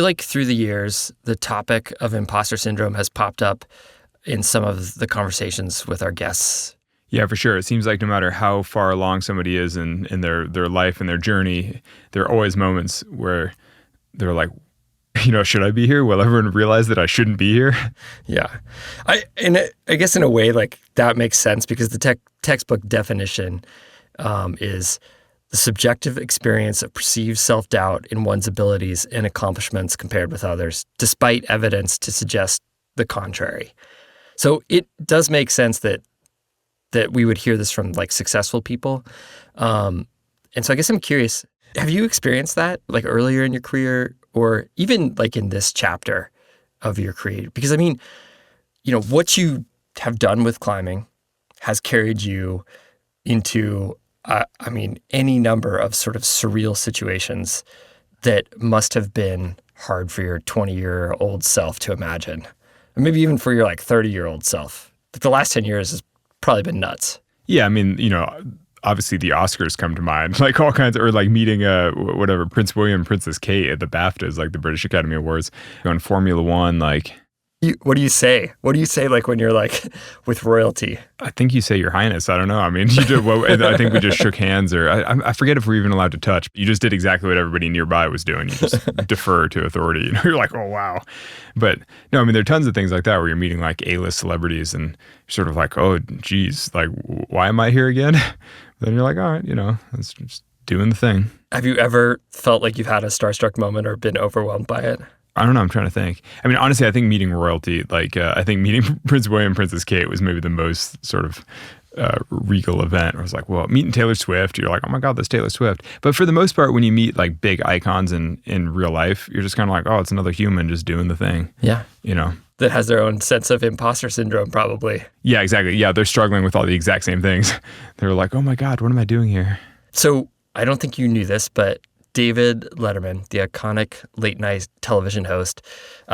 like through the years, the topic of imposter syndrome has popped up in some of the conversations with our guests. Yeah, for sure. It seems like no matter how far along somebody is in their life and their journey, there are always moments where they're like, should I be here? Will everyone realize that I shouldn't be here? Yeah. I guess in a way, like that makes sense because the textbook definition is the subjective experience of perceived self-doubt in one's abilities and accomplishments compared with others, despite evidence to suggest the contrary. So it does make sense that we would hear this from like successful people. And so I guess I'm curious, have you experienced that like earlier in your career or even like in this chapter of your career? Because I mean, what you have done with climbing has carried you into, any number of sort of surreal situations that must have been hard for your 20-year-old self to imagine. Or maybe even for your like 30-year-old self. Like the last 10 years has probably been nuts. Yeah, I mean, obviously the Oscars come to mind, like all kinds of, or like meeting Prince William, Princess Kate at the BAFTAs, like the British Academy Awards, going Formula One, like. What do you say? What do you say like when you're like with royalty? I think you say Your Highness. I don't know. I mean, I think we just shook hands, or I forget if we're even allowed to touch. You just did exactly what everybody nearby was doing. You just defer to authority. You're like, oh, wow. But no, I mean, there are tons of things like that where you're meeting like A-list celebrities and you're sort of like, oh, geez, like, why am I here again? Then you're like, all right, it's just doing the thing. Have you ever felt like you've had a starstruck moment or been overwhelmed by it? I don't know. I'm trying to think. I mean, honestly, I think meeting royalty, I think meeting Prince William, Princess Kate was maybe the most sort of regal event. Where it's like, well, meeting Taylor Swift, you're like, oh my God, that's Taylor Swift. But for the most part, when you meet like big icons in real life, you're just kind of like, oh, it's another human just doing the thing. Yeah. That has their own sense of imposter syndrome, probably. Yeah, exactly. Yeah, they're struggling with all the exact same things. They're like, oh my God, what am I doing here? So I don't think you knew this, but David Letterman, the iconic late night television host,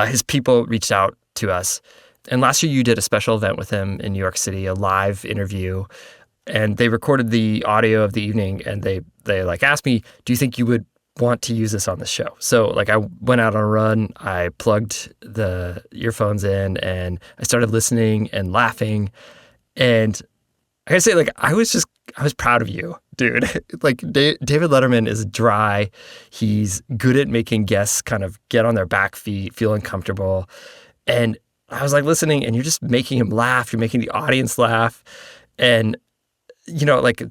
his people reached out to us. And last year you did a special event with him in New York City, a live interview. And they recorded the audio of the evening and they like asked me, do you think you would want to use this on the show? So like I went out on a run, I plugged the earphones in and I started listening and laughing. And I gotta say, like, I was proud of you, dude. Like, David Letterman is dry. He's good at making guests kind of get on their back feet, feel uncomfortable. And I was like listening, and you're just making him laugh. You're making the audience laugh. And, like,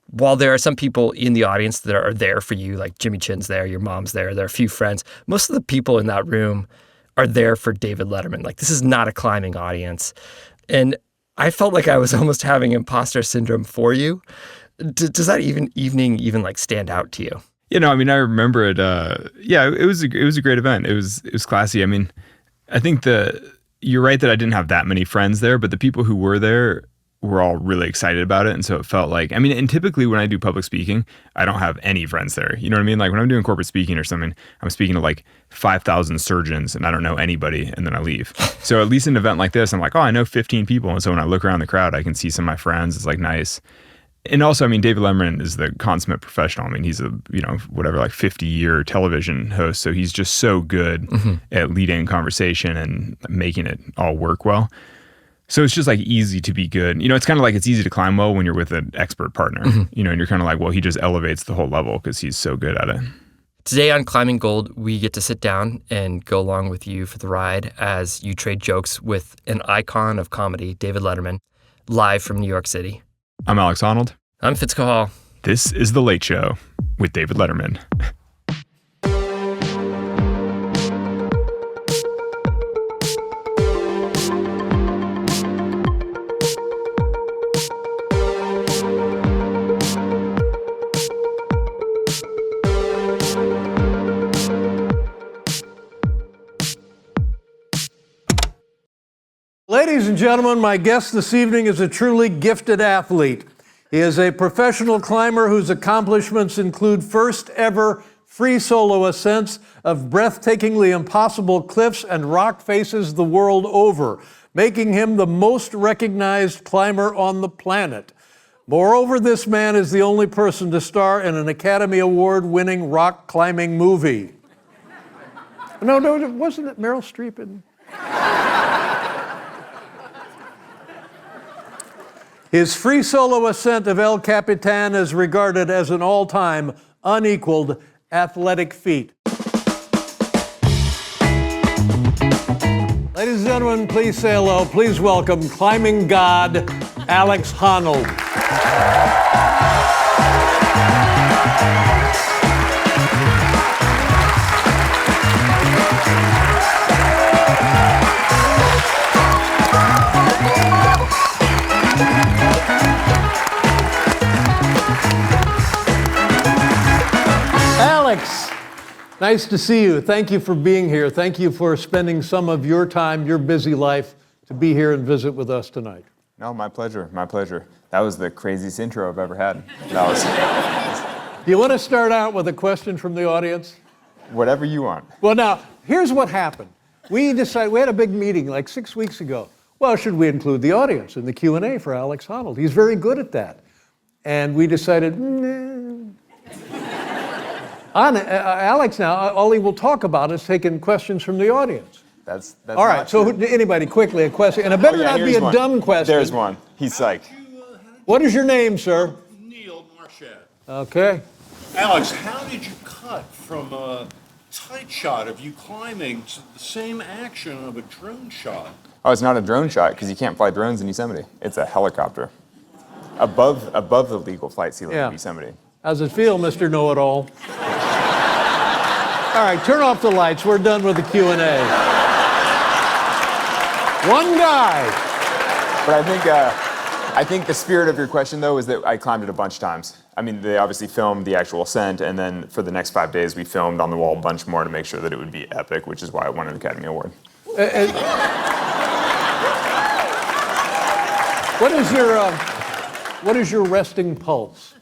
while there are some people in the audience that are there for you, like Jimmy Chin's there, your mom's there are a few friends, most of the people in that room are there for David Letterman. Like, this is not a climbing audience. And I felt like I was almost having imposter syndrome for you. Does that evening like stand out to you? I mean, I remember it. It was a great event. It was classy. I mean, I think you're right that I didn't have that many friends there, but the people who were there were all really excited about it. And so it felt like, and typically when I do public speaking, I don't have any friends there. You know what I mean? Like when I'm doing corporate speaking or something, I'm speaking to like 5,000 surgeons and I don't know anybody and then I leave. So at least an event like this, I'm like, oh, I know 15 people. And so when I look around the crowd, I can see some of my friends. It's like nice. And also, I mean, David Letterman is the consummate professional. I mean, he's a, 50-year television host. So he's just so good at leading conversation and making it all work well. So it's just like easy to be good. It's kind of like it's easy to climb well when you're with an expert partner, and you're kind of like, well, he just elevates the whole level because he's so good at it. Today on Climbing Gold, we get to sit down and go along with you for the ride as you trade jokes with an icon of comedy, David Letterman, live from New York City. I'm Alex Honnold. I'm Fitz Cahall. This is The Late Show with David Letterman. Ladies and gentlemen, my guest this evening is a truly gifted athlete. He is a professional climber whose accomplishments include first ever free solo ascents of breathtakingly impossible cliffs and rock faces the world over, making him the most recognized climber on the planet. Moreover, this man is the only person to star in an Academy Award-winning rock climbing movie. No, wasn't it Meryl Streep? His free solo ascent of El Capitan is regarded as an all-time unequaled athletic feat. Ladies and gentlemen, please say hello. Please welcome climbing god Alex Honnold. Alex, nice to see you. Thank you for being here. Thank you for spending some of your time, your busy life, to be here and visit with us tonight. No, my pleasure, my pleasure. That was the craziest intro I've ever had. Do you want to start out with a question from the audience? Whatever you want. Well, now, here's what happened. We had a big meeting like 6 weeks ago. Well, should we include the audience in the Q&A for Alex Honnold? He's very good at that. And we decided, Alex now, all he will talk about is taking questions from the audience. That's all right, so anybody, quickly, a question. And it better not be a dumb question. There's one. He's psyched. What is your name, sir? Neil Marchad. Okay. Alex, how did you cut from a tight shot of you climbing to the same action of a drone shot? Oh, it's not a drone shot because you can't fly drones in Yosemite. It's a helicopter above the legal flight ceiling of Yosemite. How's it feel, Mr. Know-It-All? All right, turn off the lights. We're done with the Q&A. One guy. But I think the spirit of your question, though, is that I climbed it a bunch of times. I mean, they obviously filmed the actual ascent, and then for the next 5 days, we filmed on the wall a bunch more to make sure that it would be epic, which is why I won an Academy Award. What is your resting pulse?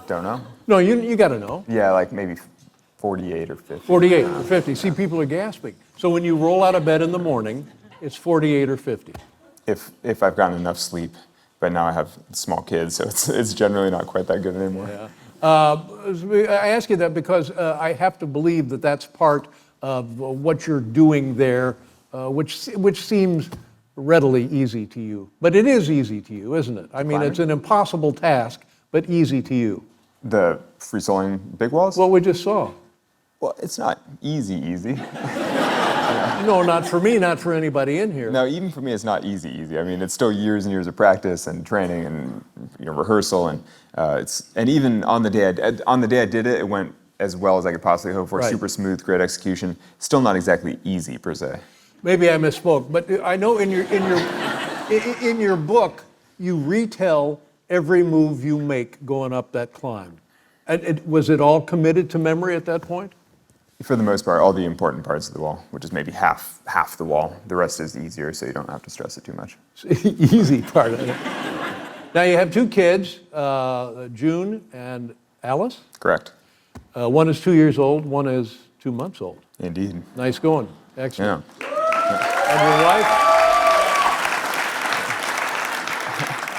Don't know. No, you got to know. Yeah, like maybe 48 or 50. 48 or 50. See, people are gasping. So when you roll out of bed in the morning, it's 48 or 50. If I've gotten enough sleep, but now I have small kids, so it's generally not quite that good anymore. Yeah. I ask you that because I have to believe that that's part of what you're doing there, which seems readily easy to you. But it is easy to you, isn't it? I mean, it's an impossible task, but easy to you. The free soloing big walls? What we just saw. Well, it's not easy. No, not for me, not for anybody in here. No, even for me, it's not easy. I mean, it's still years and years of practice and training and rehearsal, and and even on the day I did it, it went as well as I could possibly hope for. Right. Super smooth, great execution. Still not exactly easy per se. Maybe I misspoke, but I know in your book you retell every move you make going up that climb. And was it all committed to memory at that point? For the most part, all the important parts of the wall, which is maybe half the wall. The rest is easier, so you don't have to stress it too much. Easy part of it. Now you have 2 kids, June and Alice? Correct. One is 2 years old, one is 2 months old. Indeed. Nice going. Excellent. Yeah. And your wife?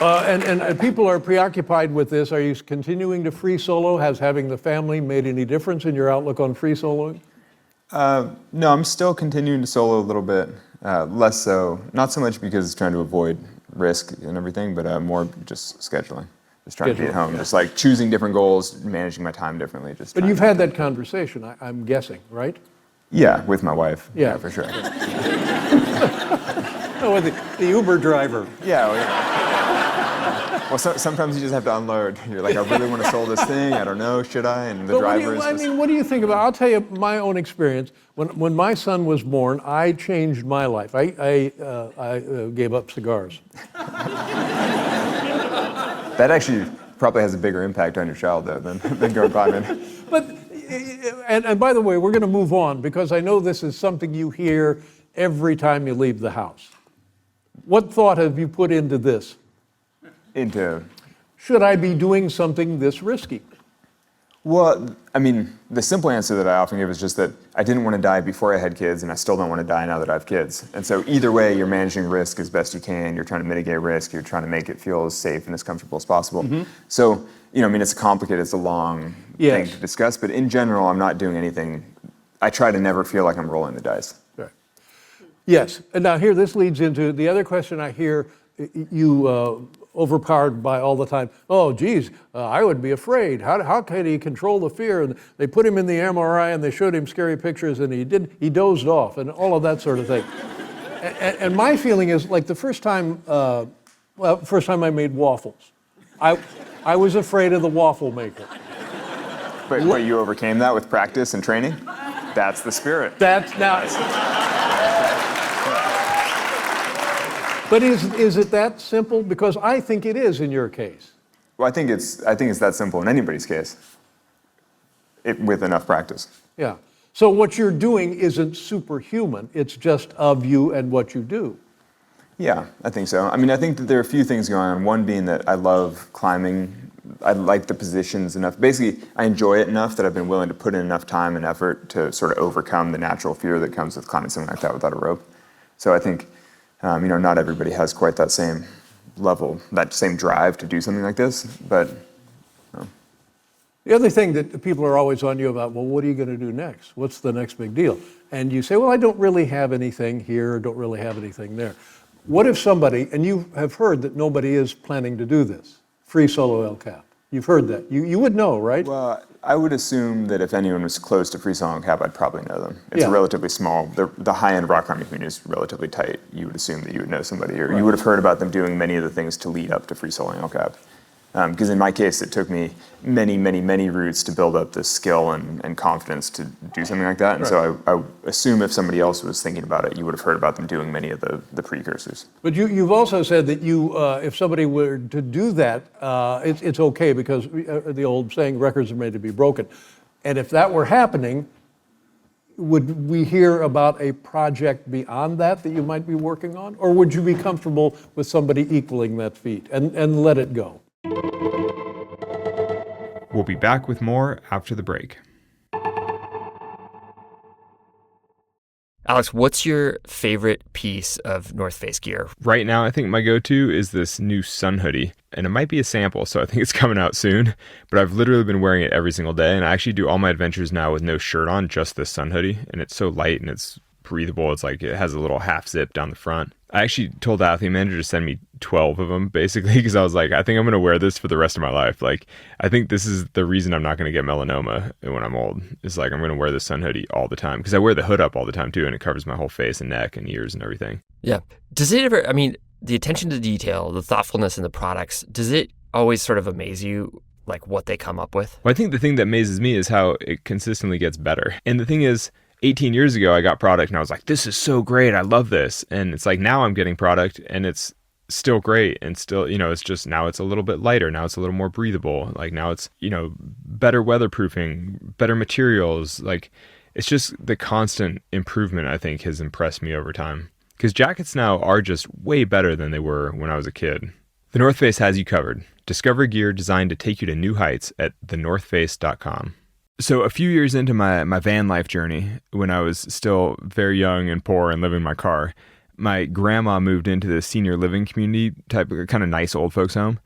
And people are preoccupied with this. Are you continuing to free solo? Has having the family made any difference in your outlook on free soloing? No, I'm still continuing to solo a little bit. Less so, not so much because trying to avoid risk and everything, but more just scheduling. Just trying to be at home, just like choosing different goals, managing my time differently. But you've had that conversation, I'm guessing, right? Yeah, with my wife. Yeah, for sure. No, with the Uber driver. Yeah. Well, sometimes you just have to unload. You're like, I really want to sell this thing. I don't know, should I? And the driver is. What do you think about? I'll tell you my own experience. When my son was born, I changed my life. I gave up cigars. That actually probably has a bigger impact on your child though than going climbing. But and by the way, we're going to move on because I know this is something you hear every time you leave the house. What thought have you put into this? Should I be doing something this risky? Well, I mean, the simple answer that I often give is just that I didn't want to die before I had kids, and I still don't want to die now that I have kids. And so either way, you're managing risk as best you can. You're trying to mitigate risk. You're trying to make it feel as safe and as comfortable as possible. Mm-hmm. So, I mean, it's complicated. It's a long thing to discuss. But in general, I'm not doing anything I try to never feel like I'm rolling the dice. Right. Yes. And now here, this leads into the other question I hear you overpowered by all the time. Oh, geez, I would be afraid. How can he control the fear? And they put him in the MRI and they showed him scary pictures and he dozed off and all of that sort of thing. And my feeling is like the first time I made waffles, I was afraid of the waffle maker. But you overcame that with practice and training? That's the spirit. That's now. But is it that simple? Because I think it is in your case. Well, I think it's that simple in anybody's case, with enough practice. Yeah. So what you're doing isn't superhuman. It's just of you and what you do. Yeah, I think so. I mean, I think that there are a few things going on. One being that I love climbing. I like the positions enough. Basically, I enjoy it enough that I've been willing to put in enough time and effort to sort of overcome the natural fear that comes with climbing something like that without a rope. So I think, not everybody has quite that same level, that same drive to do something like this, but. The other thing that people are always on you about, well, what are you going to do next? What's the next big deal? And you say, well, I don't really have anything here, or don't really have anything there. What if somebody, and you have heard that nobody is planning to do this, free solo El Cap. You've heard that. You would know, right? Well, I would assume that if anyone was close to free solo El Cap, I'd probably know them. It's a relatively small, the high-end rock climbing community is relatively tight. You would assume that you would know somebody, or you would have heard about them doing many of the things to lead up to free solo El Cap. Because in my case, it took me many, many, many routes to build up the skill and confidence to do something like that. And so I assume if somebody else was thinking about it, you would have heard about them doing many of the precursors. But you've also said that if somebody were to do that, it's okay because the old saying, records are made to be broken. And if that were happening, would we hear about a project beyond that you might be working on? Or would you be comfortable with somebody equaling that feat and let it go? We'll be back with more after the break. Alex, what's your favorite piece of North Face gear? Right now, I think my go-to is this new sun hoodie, and it might be a sample, so I think it's coming out soon, but I've literally been wearing it every single day, and I actually do all my adventures now with no shirt on, just this sun hoodie, and it's so light and it's breathable. It's like it has a little half zip down the front. I actually told the athlete manager to send me 12 of them, basically, because I was like, I think I'm going to wear this for the rest of my life. Like, I think this is the reason I'm not going to get melanoma when I'm old. It's like, I'm going to wear this sun hoodie all the time, because I wear the hood up all the time, too, and it covers my whole face and neck and ears and everything. Yeah. Does it ever, the attention to detail, the thoughtfulness in the products, does it always sort of amaze you, like what they come up with? Well, I think the thing that amazes me is how it consistently gets better. And the thing is, 18 years ago, I got product and I was like, this is so great. I love this. And it's like, now I'm getting product and it's still great. And still, it's just, now it's a little bit lighter. Now it's a little more breathable. Like now it's, better weatherproofing, better materials. Like it's just the constant improvement, I think, has impressed me over time. Because jackets now are just way better than they were when I was a kid. The North Face has you covered. Discover gear designed to take you to new heights at thenorthface.com. So a few years into my van life journey, when I was still very young and poor and living in my car, my grandma moved into the senior living community type of kind of nice old folks home.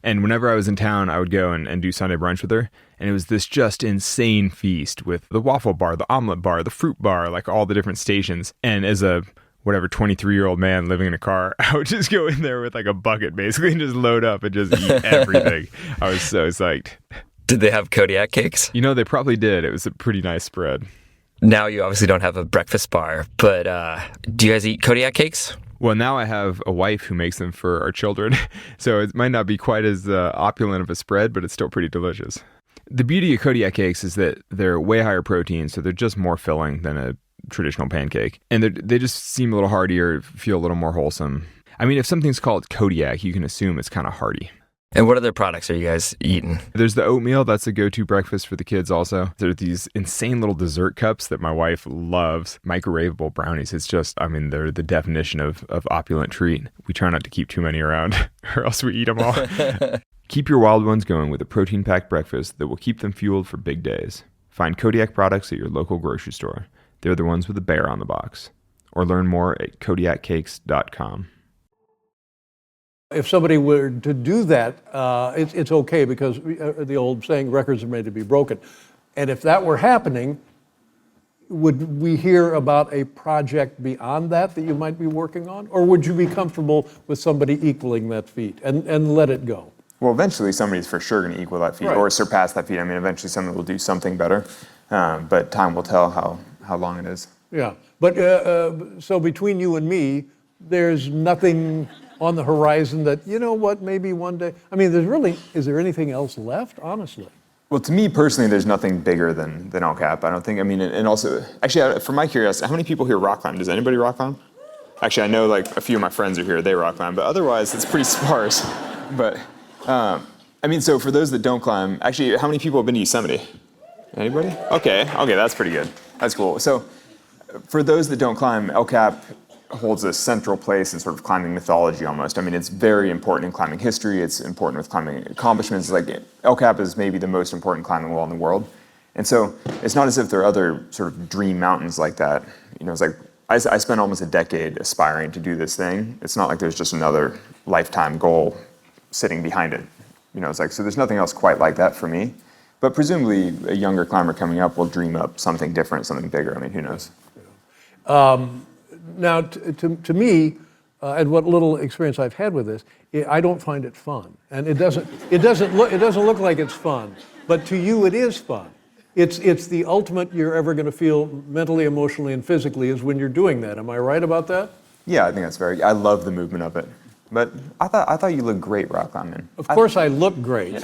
And whenever I was in town, I would go and do Sunday brunch with her. And it was this just insane feast with the waffle bar, the omelet bar, the fruit bar, like all the different stations. And as a 23-year-old man living in a car, I would just go in there with like a bucket basically and just load up and just eat everything. I was so psyched. Did they have Kodiak Cakes? They probably did. It was a pretty nice spread. Now you obviously don't have a breakfast bar, but do you guys eat Kodiak Cakes? Well, now I have a wife who makes them for our children, so it might not be quite as opulent of a spread, but it's still pretty delicious. The beauty of Kodiak Cakes is that they're way higher protein, so they're just more filling than a traditional pancake. And they just seem a little heartier, feel a little more wholesome. If something's called Kodiak, you can assume it's kind of hearty. And what other products are you guys eating? There's the oatmeal. That's a go-to breakfast for the kids also. There are these insane little dessert cups that my wife loves. Microwavable brownies. It's just, they're the definition of opulent treat. We try not to keep too many around or else we eat them all. Keep your wild ones going with a protein-packed breakfast that will keep them fueled for big days. Find Kodiak products at your local grocery store. They're the ones with a bear on the box. Or learn more at kodiakcakes.com. If somebody were to do that, it's okay because the old saying, records are made to be broken. And if that were happening, would we hear about a project beyond that you might be working on? Or would you be comfortable with somebody equaling that feat and let it go? Well, eventually somebody's for sure going to equal that feat Right. or surpass that feat. I mean, eventually someone will do something better, but time will tell how long it is. Yeah, but so between you and me, there's nothing on the horizon that, you know what, maybe one day, I mean, is there anything else left, honestly? Well, to me personally, there's nothing bigger than El Cap. I don't think, I mean, and also, actually, for my curiosity, how many people here rock climb? Does anybody rock climb? Actually, I know like a few of my friends are here, they rock climb, but otherwise it's pretty sparse. But, I mean, so for those that don't climb, actually, how many people have been to Yosemite? Anybody? Okay, that's pretty good. That's cool. So for those that don't climb, El Cap holds a central place in sort of climbing mythology almost. I mean, it's very important in climbing history. It's important with climbing accomplishments. Like El Cap is maybe the most important climbing wall in the world. And so it's not as if there are other sort of dream mountains like that. You know, it's like I spent almost a decade aspiring to do this thing. It's not like there's just another lifetime goal sitting behind it. You know, it's like, so there's nothing else quite like that for me. But presumably a younger climber coming up will dream up something different, something bigger. I mean, who knows? Now, to me, and what little experience I've had with this, I don't find it fun, and it doesn't look like it's fun. But to you, it is fun. It's the ultimate you're ever going to feel mentally, emotionally, and physically is when you're doing that. Am I right about that? Yeah, I think that's I love the movement of it. But I thought you looked great rock climbing. Of course, I look great.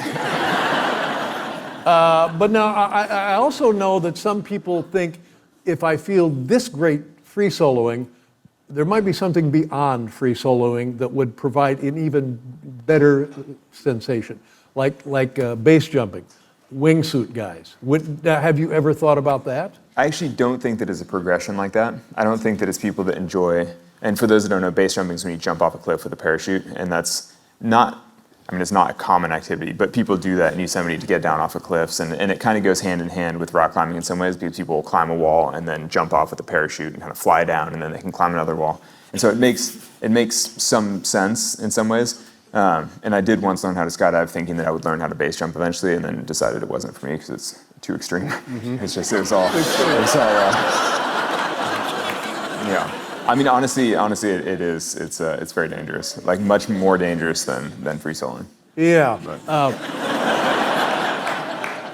But now I also know that some people think if I feel this great free soloing, there might be something beyond free soloing that would provide an even better sensation, like base jumping, wingsuit guys. Have you ever thought about that? I actually don't think that it's a progression like that. I don't think that it's people that enjoy, and for those that don't know, base jumping is when you jump off a cliff with a parachute, and that's not, I mean, it's not a common activity, but people do that in Yosemite to get down off of cliffs, and it kind of goes hand in hand with rock climbing in some ways, because people will climb a wall and then jump off with a parachute and kind of fly down, and then they can climb another wall. And so it makes some sense in some ways. And I did once learn how to skydive thinking that I would learn how to base jump eventually, and then decided it wasn't for me because it's too extreme. Mm-hmm. It was all yeah. I mean, honestly, it is. It's very dangerous. Like much more dangerous than free soloing. Yeah.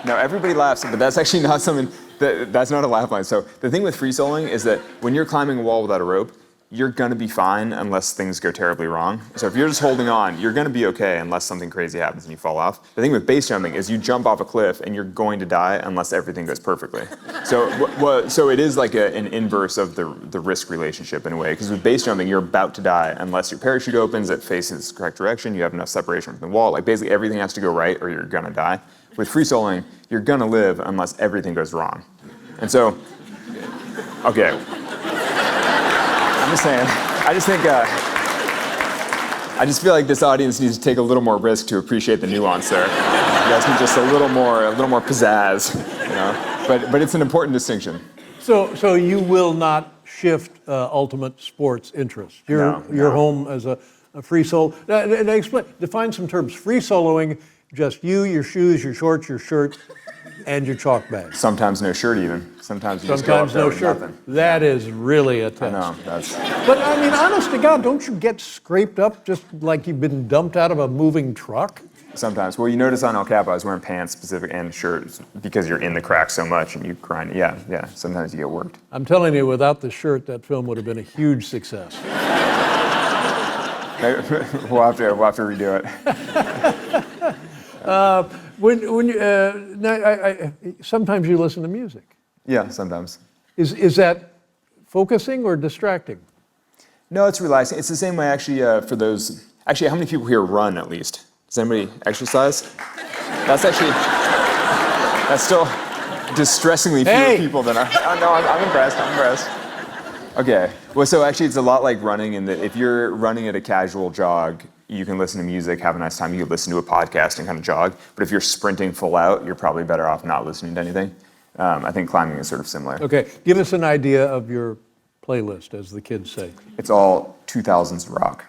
No, everybody laughs, but that's actually not something. That's not a laugh line. So the thing with free soloing is that when you're climbing a wall without a rope, you're gonna be fine unless things go terribly wrong. So if you're just holding on, you're gonna be okay unless something crazy happens and you fall off. The thing with base jumping is you jump off a cliff and you're going to die unless everything goes perfectly. So it is like an inverse of the risk relationship in a way, because with base jumping, you're about to die unless your parachute opens, it faces the correct direction, you have enough separation from the wall. Like basically everything has to go right or you're gonna die. With free soloing, you're gonna live unless everything goes wrong. And so, okay. I'm just saying, I just feel like this audience needs to take a little more risk to appreciate the nuance there. You guys need just a little more pizzazz, you know? But it's an important distinction. So you will not shift ultimate sports interest. You're home as a free solo. Define some terms. Free soloing, just you, your shoes, your shorts, your shirt, and your chalk bag. Sometimes no shirt even. Sometimes you just go up there with nothing. That is really a test. I know, that's... But I mean, honest to God, don't you get scraped up just like you've been dumped out of a moving truck? Sometimes. Well, you notice on El Cap, I was wearing pants specific and shirts because you're in the crack so much and you grind. Yeah. Sometimes you get worked. I'm telling you, without the shirt, that film would have been a huge success. We'll have to redo it. Sometimes you listen to music. Yeah, sometimes. Is that focusing or distracting? No, it's relaxing. It's the same way actually for those. Actually, how many people here run at least? Does anybody exercise? That's still distressingly fewer people than are. Oh, no, I'm impressed. Okay. Well, so actually it's a lot like running in that if you're running at a casual jog, you can listen to music, have a nice time, you can listen to a podcast and kind of jog. But if you're sprinting full out, you're probably better off not listening to anything. I think climbing is sort of similar. Okay, give us an idea of your playlist, as the kids say. It's all 2000s rock.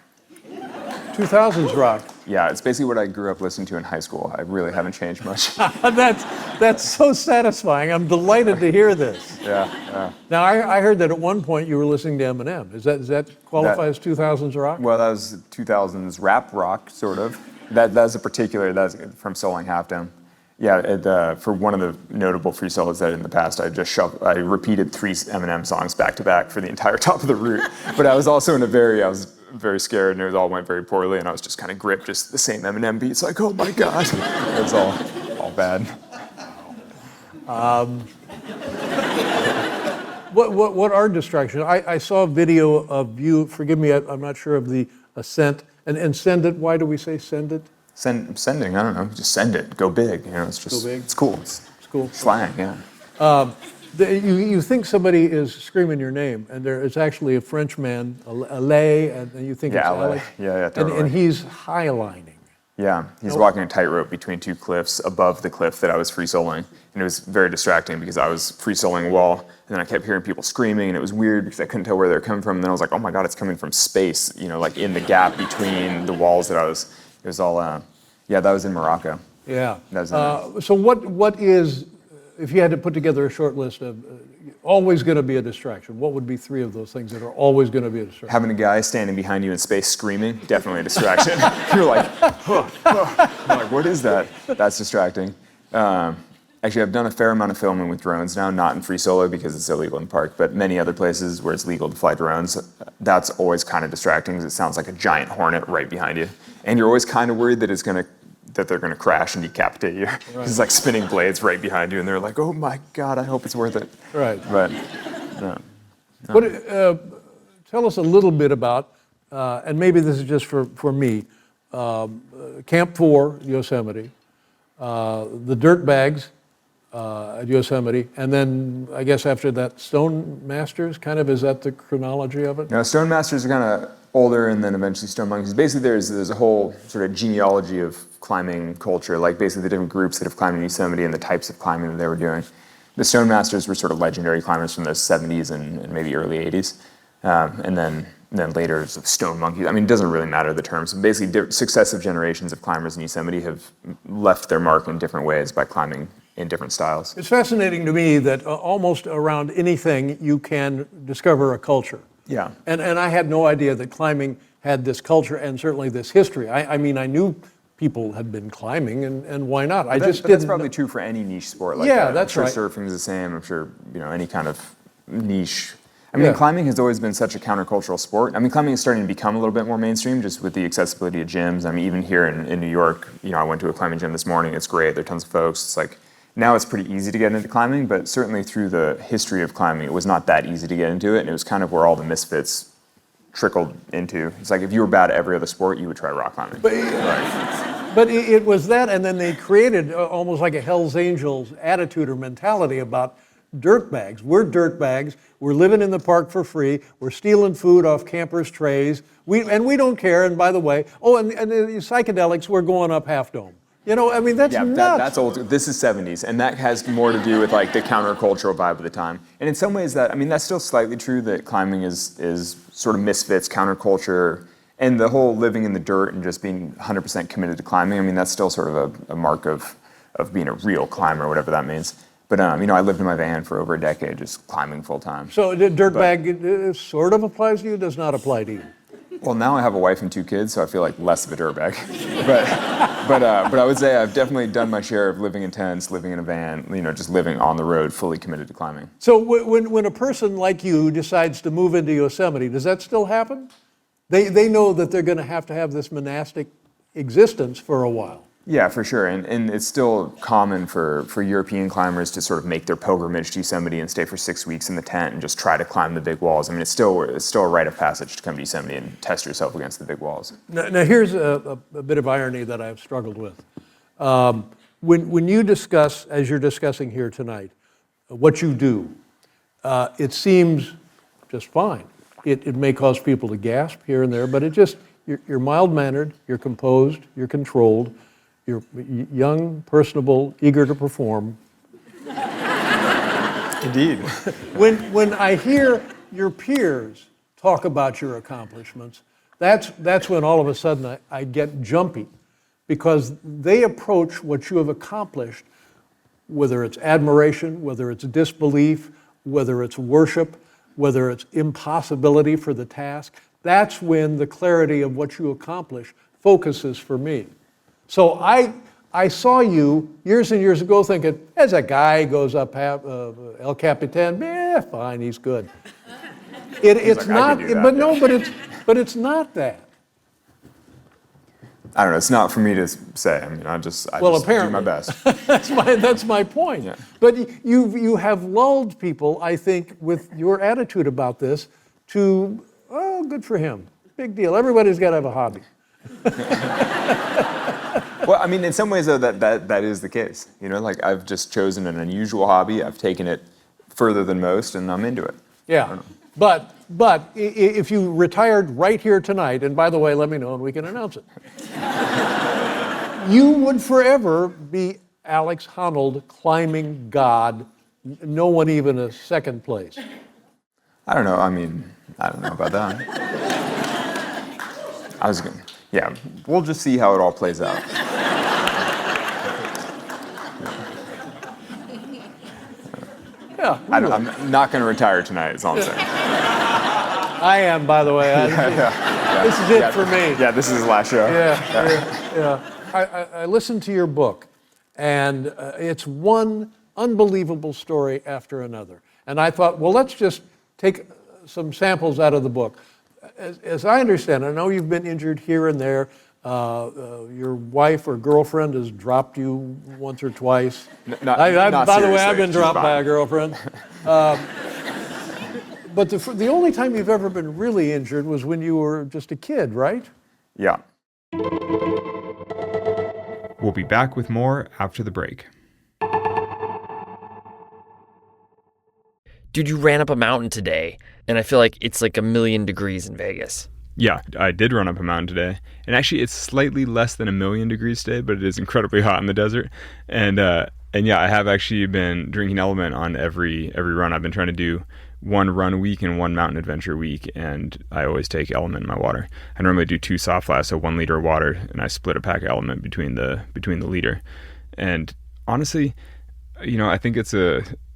2000s rock. Yeah, it's basically what I grew up listening to in high school. I really haven't changed much. That's so satisfying. I'm delighted to hear this. Yeah. Now, I heard that at one point you were listening to Eminem. Does that qualify as 2000s rock? Well, that was 2000s rap rock, sort of. That's from Soloing Half Down. Yeah, for one of the notable free solos that I did in the past, I repeated 3 Eminem songs back to back for the entire top of the route. But I was also I was very scared, and it all went very poorly, and I was just kind of gripped, just the same Eminem beats, like, oh my God. It was all bad. What are distractions? I saw a video of you, forgive me, I'm not sure of the ascent, and send it, why do we say send it? Sending, I don't know, just send it, go big, it's just, Go big? it's cool. It's cool. Slang, yeah. You think somebody is screaming your name, and it's actually a French man, Allais, and you think it's Allais. Allais? Yeah, totally. And he's highlining. Yeah, he's walking a tightrope between 2 cliffs above the cliff that I was free soloing. And it was very distracting because I was free soloing a wall, and then I kept hearing people screaming, and it was weird because I couldn't tell where they were coming from. And then I was like, oh my God, it's coming from space, like in the gap between the walls that it was all, that was in Morocco. Yeah. That was So what is, if you had to put together a short list of always going to be a distraction, what would be 3 of those things that are always going to be a distraction? Having a guy standing behind you in space screaming, definitely a distraction. You're like, I'm like, what is that? That's distracting. Actually, I've done a fair amount of filming with drones now, not in free solo because it's illegal in the park, but many other places where it's legal to fly drones. That's always kind of distracting because it sounds like a giant hornet right behind you. And you're always kind of worried that they're going to crash and decapitate you. Right. It's like spinning blades right behind you, and they're like, oh my God, I hope it's worth it. Right. But, no. Tell us a little bit about, and maybe this is just for me, Camp 4, Yosemite, the dirt bags at Yosemite, and then I guess after that, Stone Masters, kind of, is that the chronology of it? No, Stone Masters are kind of older, and then eventually Stone Monkeys. Basically, there's a whole sort of genealogy of climbing culture, like basically the different groups that have climbed in Yosemite and the types of climbing that they were doing. The Stone Masters were sort of legendary climbers from the 70s and maybe early 80s. And then later, Stone Monkeys. I mean, it doesn't really matter the terms. Basically, successive generations of climbers in Yosemite have left their mark in different ways by climbing in different styles. It's fascinating to me that almost around anything you can discover a culture. Yeah. And I had no idea that climbing had this culture and certainly this history. I mean, I knew people had been climbing, and why not? I just didn't. That's probably true for any niche sport like that. Yeah, that's right. I'm sure surfing is the same. I'm sure, any kind of niche. I mean, climbing has always been such a countercultural sport. I mean, climbing is starting to become a little bit more mainstream just with the accessibility of gyms. I mean, even here in New York, I went to a climbing gym this morning. It's great. There are tons of folks. It's like, now it's pretty easy to get into climbing, but certainly through the history of climbing, it was not that easy to get into it, and it was kind of where all the misfits trickled into. It's like if you were bad at every other sport, you would try rock climbing. But it was that, and then they created almost like a Hell's Angels attitude or mentality about dirt bags. We're dirt bags. We're living in the park for free. We're stealing food off campers' trays. We don't care. And by the way, and the psychedelics, we're going up Half Dome. I mean, that's nuts. That's old. This is 70s, and that has more to do with like the countercultural vibe of the time. And in some ways, that's still slightly true that climbing is sort of misfits, counterculture, and the whole living in the dirt and just being 100% committed to climbing. I mean, that's still sort of a mark of being a real climber, whatever that means. But I lived in my van for over a decade, just climbing full time. So the dirt bag sort of applies to you, does not apply to you? Well, now I have a wife and 2 kids, so I feel like less of a dirtbag. but I would say I've definitely done my share of living in tents, living in a van, just living on the road, fully committed to climbing. So when a person like you decides to move into Yosemite, does that still happen? They know that they're going to have this monastic existence for a while. Yeah, for sure. And it's still common for European climbers to sort of make their pilgrimage to Yosemite and stay for 6 weeks in the tent and just try to climb the big walls. I mean, it's still a rite of passage to come to Yosemite and test yourself against the big walls. Now here's a bit of irony that I've struggled with. When you discuss, as you're discussing here tonight, what you do, it seems just fine. It may cause people to gasp here and there, but you're mild-mannered, you're composed, you're controlled. You're young, personable, eager to perform. Indeed. When I hear your peers talk about your accomplishments, That's when all of a sudden I get jumpy, because they approach what you have accomplished, whether it's admiration, whether it's disbelief, whether it's worship, whether it's impossibility for the task. That's when the clarity of what you accomplish focuses for me. So I saw you years and years ago thinking, as a guy goes up El Capitan, fine, he's good. It's not, but no, but it's not that. I don't know. It's not for me to say. I mean, I just do my best. That's my point. Yeah. But you have lulled people, I think, with your attitude about this to, oh, good for him. Big deal. Everybody's got to have a hobby. Well, I mean, in some ways, though, that is the case. You know, like I've just chosen an unusual hobby. I've taken it further than most, and I'm into it. Yeah. But if you retired right here tonight, and by the way, let me know and we can announce it, you would forever be Alex Honnold, climbing God, no one even a second place. I don't know. I mean, I don't know about that. Yeah, we'll just see how it all plays out. Yeah, I'm not going to retire tonight, is all I'm saying. I am, by the way. This is it for me. Yeah, this is his last show. Yeah. I listened to your book, and it's one unbelievable story after another. And I thought, well, let's just take some samples out of the book. As I understand, I know you've been injured here and there. Your wife or girlfriend has dropped you once or twice. Not by the way, I've been She's dropped by fine. a girlfriend. But the only time you've ever been really injured was when you were just a kid, right? Yeah. We'll be back with more after the break. Dude, you ran up a mountain today, and I feel like it's like 1,000,000 degrees in Vegas. Yeah, I did run up a mountain today. And actually, it's slightly less than 1,000,000 degrees today, but it is incredibly hot in the desert. And yeah, I have actually been drinking LMNT on every run. I've been trying to do one run a week and one mountain adventure week, and I always take LMNT in my water. I normally do 2 soft flasks, so 1 liter of water, and I split a pack of LMNT between the liter. And honestly, you know, I think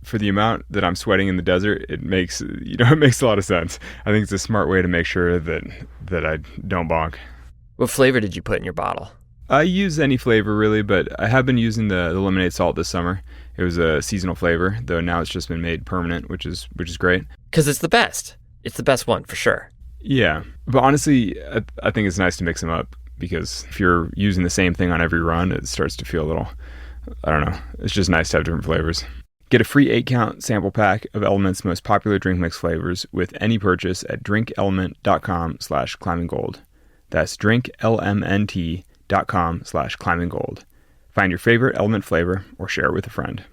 for the amount that I'm sweating in the desert, it makes a lot of sense. I think it's a smart way to make sure that I don't bonk. What flavor did you put in your bottle? I use any flavor really, but I have been using the lemonade salt this summer. It was a seasonal flavor, though now it's just been made permanent, which is great. Because it's the best. It's the best one for sure. Yeah, but honestly, I think it's nice to mix them up, because if you're using the same thing on every run, it starts to feel a little, I don't know. It's just nice to have different flavors. Get a free 8-count sample pack of LMNT's most popular drink mix flavors with any purchase at drinklmnt.com/climbinggold. That's drinklmnt.com/climbinggold. Find your favorite LMNT flavor or share it with a friend.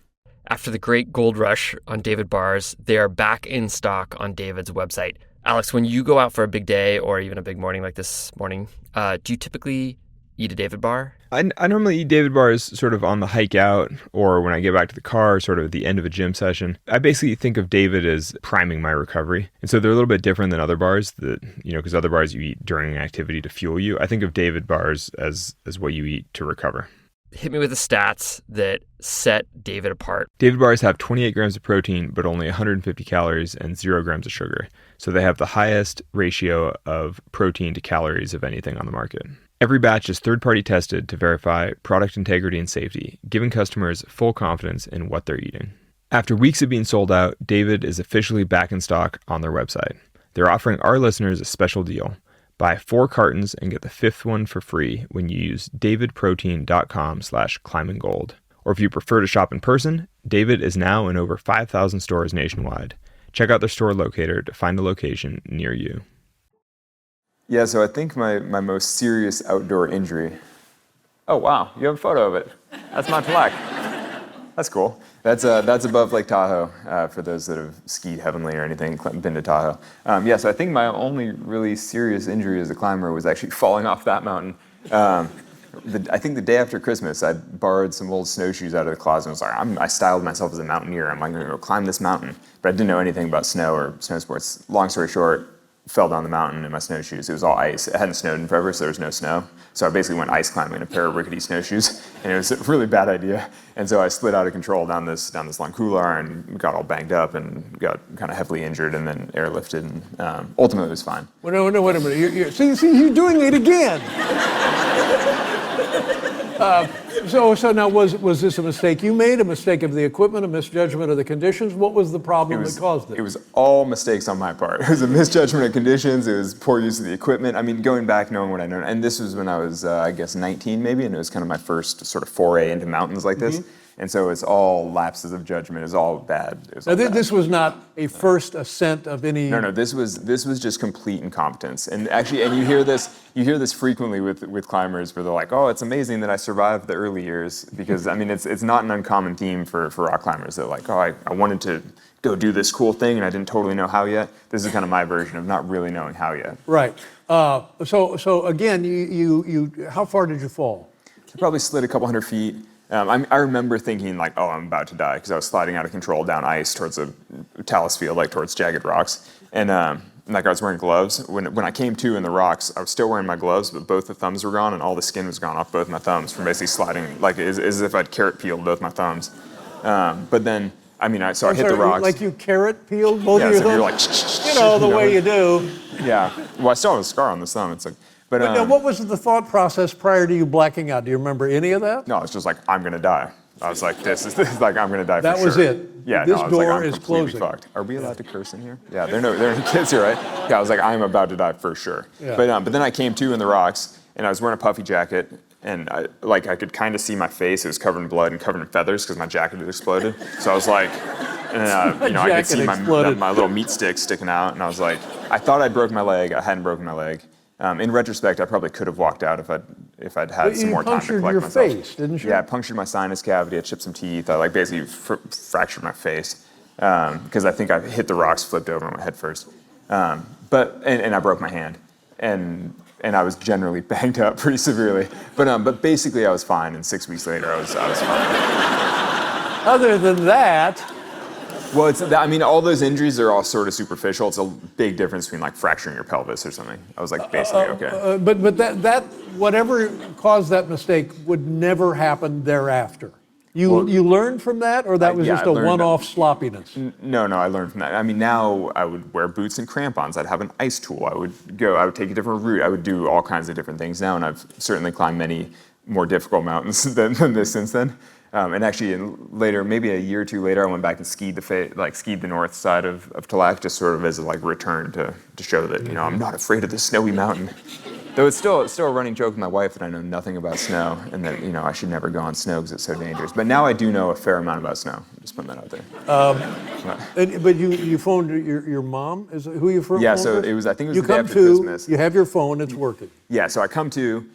After the great gold rush on David bars, they are back in stock on David's website. Alex, when you go out for a big day or even a big morning like this morning, do you typically eat a David bar? I normally eat David bars sort of on the hike out, or when I get back to the car, sort of at the end of a gym session. I basically think of David as priming my recovery. And so they're a little bit different than other bars that, because other bars you eat during an activity to fuel you. I think of David bars as what you eat to recover. Hit me with the stats that set David apart. David bars have 28 grams of protein, but only 150 calories and 0 grams of sugar. So they have the highest ratio of protein to calories of anything on the market. Every batch is third-party tested to verify product integrity and safety, giving customers full confidence in what they're eating. After weeks of being sold out, David is officially back in stock on their website. They're offering our listeners a special deal. Buy 4 cartons and get the 5th one for free when you use davidprotein.com/climbinggold. Or if you prefer to shop in person, David is now in over 5,000 stores nationwide. Check out their store locator to find a location near you. Yeah, so I think my most serious outdoor injury. Oh wow, you have a photo of it. That's my plaque. That's cool. That's above Lake Tahoe, for those that have skied Heavenly or anything, been to Tahoe. Yeah, so I think my only really serious injury as a climber was actually falling off that mountain. I think the day after Christmas, I borrowed some old snowshoes out of the closet and was like, I styled myself as a mountaineer. I'm like, going to go climb this mountain. But I didn't know anything about snow or snow sports. Long story short, fell down the mountain in my snowshoes. It was all ice. It hadn't snowed in forever, so there was no snow. So I basically went ice climbing in a pair of rickety snowshoes, and it was a really bad idea. And so I slid out of control down this long couloir and got all banged up and got kind of heavily injured, and then airlifted, and ultimately it was fine. Well, no, wait a minute. See, you're doing it again. So now, was this a mistake you made, a mistake of the equipment, a misjudgment of the conditions? What was the problem that caused it? It was all mistakes on my part. It was a misjudgment of conditions. It was poor use of the equipment. I mean, going back, knowing what I know, and this was when I was, I guess, 19 maybe, and it was kind of my first sort of foray into mountains like this. And so it's all lapses of judgment. It's all bad. Now, this was not a first ascent of any. No. This was just complete incompetence. And actually, and you hear this frequently with climbers, where they're like, "Oh, it's amazing that I survived the early years," because I mean, it's not an uncommon theme for rock climbers. They're like, "Oh, I wanted to go do this cool thing, and I didn't totally know how yet." This is kind of my version of not really knowing how yet. Right. So again, you how far did you fall? I probably slid a couple hundred feet. I remember thinking like, oh, I'm about to die, because I was sliding out of control down ice towards a talus field, like towards jagged rocks. And like I was wearing gloves. When I came to in the rocks, I was still wearing my gloves, but both the thumbs were gone, and all the skin was gone off both my thumbs from basically sliding, like as if I'd carrot peeled both my thumbs. But then, I mean, I hit the rocks. Like you carrot peeled both of your so you're thumbs? like, the way you do. Yeah. Well, I still have a scar on the thumb. It's like, but now, what was the thought process prior to you blacking out? Do you remember any of that? No, it's just like, I'm gonna die. I was like, this is like, I'm gonna die for sure. That was it. Yeah, This no, I was like, door I'm is completely closing. fucked. Are we allowed to curse in here? Yeah, there are no kids here, right? Yeah, I was like, I'm about to die for sure. Yeah. But then I came to in the rocks, and I was wearing a puffy jacket, and I could kind of see my face. It was covered in blood and covered in feathers because my jacket had exploded. So I was like, and I could see my little meat stick sticking out, and I was like, I thought I'd broken my leg. I hadn't broken my leg. In retrospect, I probably could have walked out if I'd had some more time to collect myself. You punctured your face, didn't you? Yeah, I punctured my sinus cavity. I chipped some teeth. I basically fractured my face because I think I hit the rocks, flipped over on my head first. But I broke my hand, and I was generally banged up pretty severely. But basically, I was fine. And 6 weeks later, I was fine. Other than that. Well, I mean, all those injuries are all sort of superficial. It's a big difference between like fracturing your pelvis or something. I was like basically okay. But that whatever caused that mistake would never happen thereafter. You learned from that, or that was just a one-off sloppiness? No, I learned from that. I mean, now I would wear boots and crampons. I'd have an ice tool. I would take a different route. I would do all kinds of different things now, and I've certainly climbed many more difficult mountains than this since then. And actually, maybe a year or two later, I went back and skied the north side of Kodiak, just sort of as a return to show that I'm not afraid of this snowy mountain. Though it's still a running joke with my wife that I know nothing about snow, and that I should never go on snow because it's so dangerous. But now I do know a fair amount about snow. Just putting that out there. But you phoned your mom? Is who you phoned? Yeah, so it was. I think it was the day after Christmas. You have your phone. It's working. Yeah, so I come to.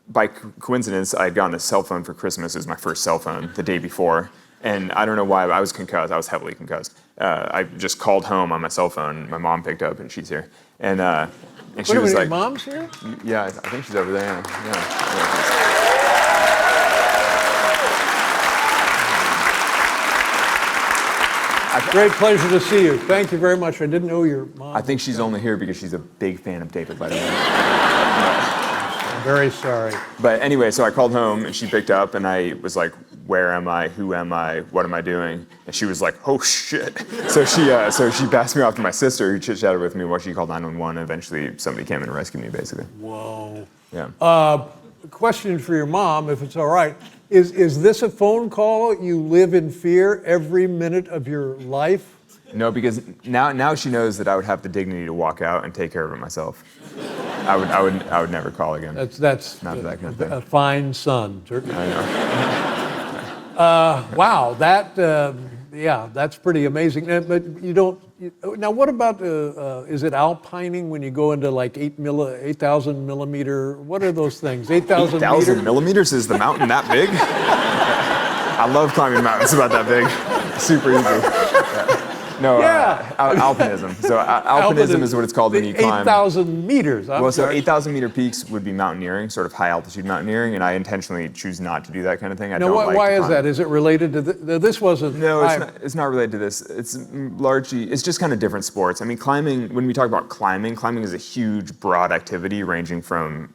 By coincidence, I had gotten a cell phone for Christmas. It was my first cell phone the day before. And I don't know why, but I was concussed. I was heavily concussed. I just called home on my cell phone. My mom picked up, and she's here. And she was like, your mom's here? Yeah, I think she's over there. Yeah. Great pleasure to see you. Thank you very much. I didn't know your mom. I think she's only here because she's a big fan of David Letterman. Very sorry. But anyway, so I called home, and she picked up, and I was like, where am I? Who am I? What am I doing? And she was like, oh shit. So she passed me off to my sister, who chit-chatted with me while she called 911, and eventually somebody came in and rescued me, basically. Whoa. Yeah. Question for your mom, if it's all right. Is this a phone call you live in fear every minute of your life? No, because now she knows that I would have the dignity to walk out and take care of it myself. I would never call again. That's not that kind of thing. A fine son. I know. Wow, that's pretty amazing. But you don't. Now, what about? Is it alpining when you go into like 8,000 millimeter? What are those things? 8,000 meters? 8,000 millimeters? Is the mountain that big? I love climbing mountains about that big. Super easy. No, Yeah. alpinism. So alpinism is what it's called when you climb. 8,000 meters. Well, so 8,000 meter peaks would be mountaineering, sort of high altitude mountaineering, and I intentionally choose not to do that kind of thing. I Now, don't like why to is climb. that? Is it related to this? Wasn't No, it's not related to this. It's largely, it's just kind of different sports. I mean, climbing, when we talk about climbing is a huge, broad activity ranging from,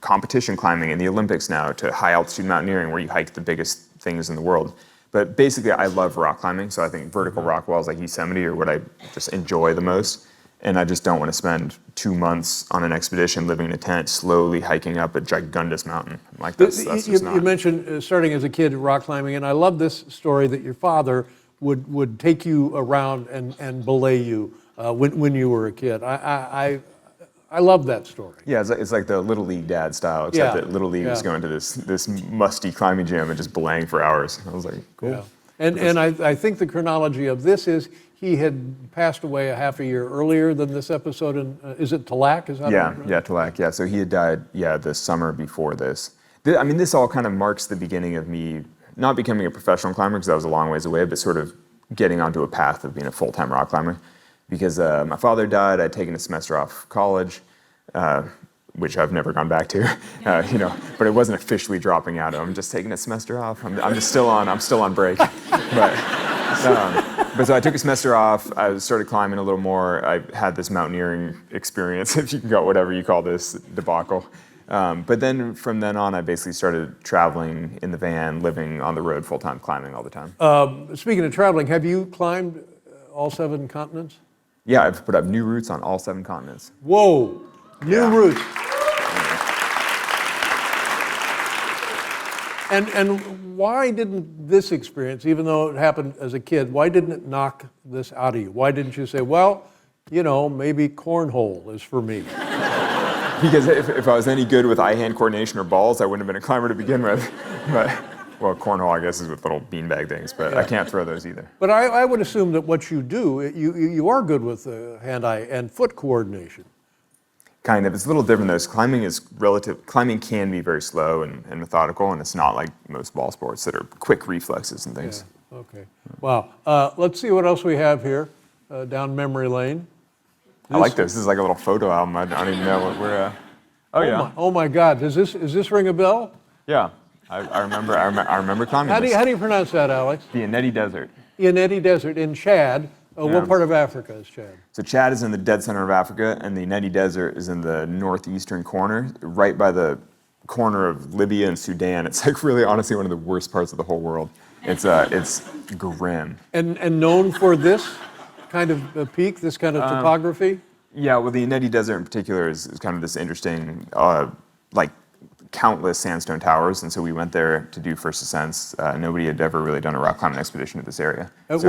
competition climbing in the Olympics now to high altitude mountaineering where you hike the biggest things in the world. But basically, I love rock climbing, so I think vertical rock walls like Yosemite are what I just enjoy the most. And I just don't want to spend 2 months on an expedition living in a tent, slowly hiking up a gigundous mountain. Like that's just not. You mentioned starting as a kid rock climbing, and I love this story that your father would take you around and belay you when you were a kid. I love that story. Yeah, it's like the Little League dad style, except that Little League was going to this musty climbing gym and just belaying for hours. I was like, cool. Yeah. And I think the chronology of this is he had passed away a half a year earlier than this episode. And is it Talak? Is that Talak. Yeah, so he had died. The summer before this. This all kind of marks the beginning of me not becoming a professional climber because that was a long ways away, but sort of getting onto a path of being a full-time rock climber. Because my father died, I'd taken a semester off college, which I've never gone back to, but it wasn't officially dropping out. I'm just taking a semester off. I'm still on break. But so I took a semester off. I started climbing a little more. I had this mountaineering experience, if you can call whatever you call this debacle. But then from then on, I basically started traveling in the van, living on the road full-time, climbing all the time. Speaking of traveling, have you climbed all 7 continents? Yeah, I've put up new routes on all 7 continents. Whoa, new routes. And why didn't this experience, even though it happened as a kid, why didn't it knock this out of you? Why didn't you say, well, maybe cornhole is for me? Because if I was any good with eye-hand coordination or balls, I wouldn't have been a climber to begin with. Well, cornhole, I guess, is with little beanbag things, but I can't throw those either. But I would assume that what you do, you are good with hand-eye and foot coordination. Kind of. It's a little different, though. Climbing can be very slow and methodical, and it's not like most ball sports that are quick reflexes and things. Yeah. Okay. Wow. Let's see what else we have here down memory lane. I like this. This is like a little photo album. I don't even know what we're... Oh my God. Does this ring a bell? Yeah. I remember climbing How do you pronounce that, Alex? The Yonedi Desert. Yonedi Desert in Chad. What part of Africa is Chad? So Chad is in the dead center of Africa, and the Yonedi Desert is in the northeastern corner, right by the corner of Libya and Sudan. It's like really, honestly, one of the worst parts of the whole world. It's grim. And known for this kind of peak, this kind of topography? Yeah, well, the Yonedi Desert in particular is kind of this interesting, countless sandstone towers, and so we went there to do first ascents. Nobody had ever really done a rock climbing expedition to this area. So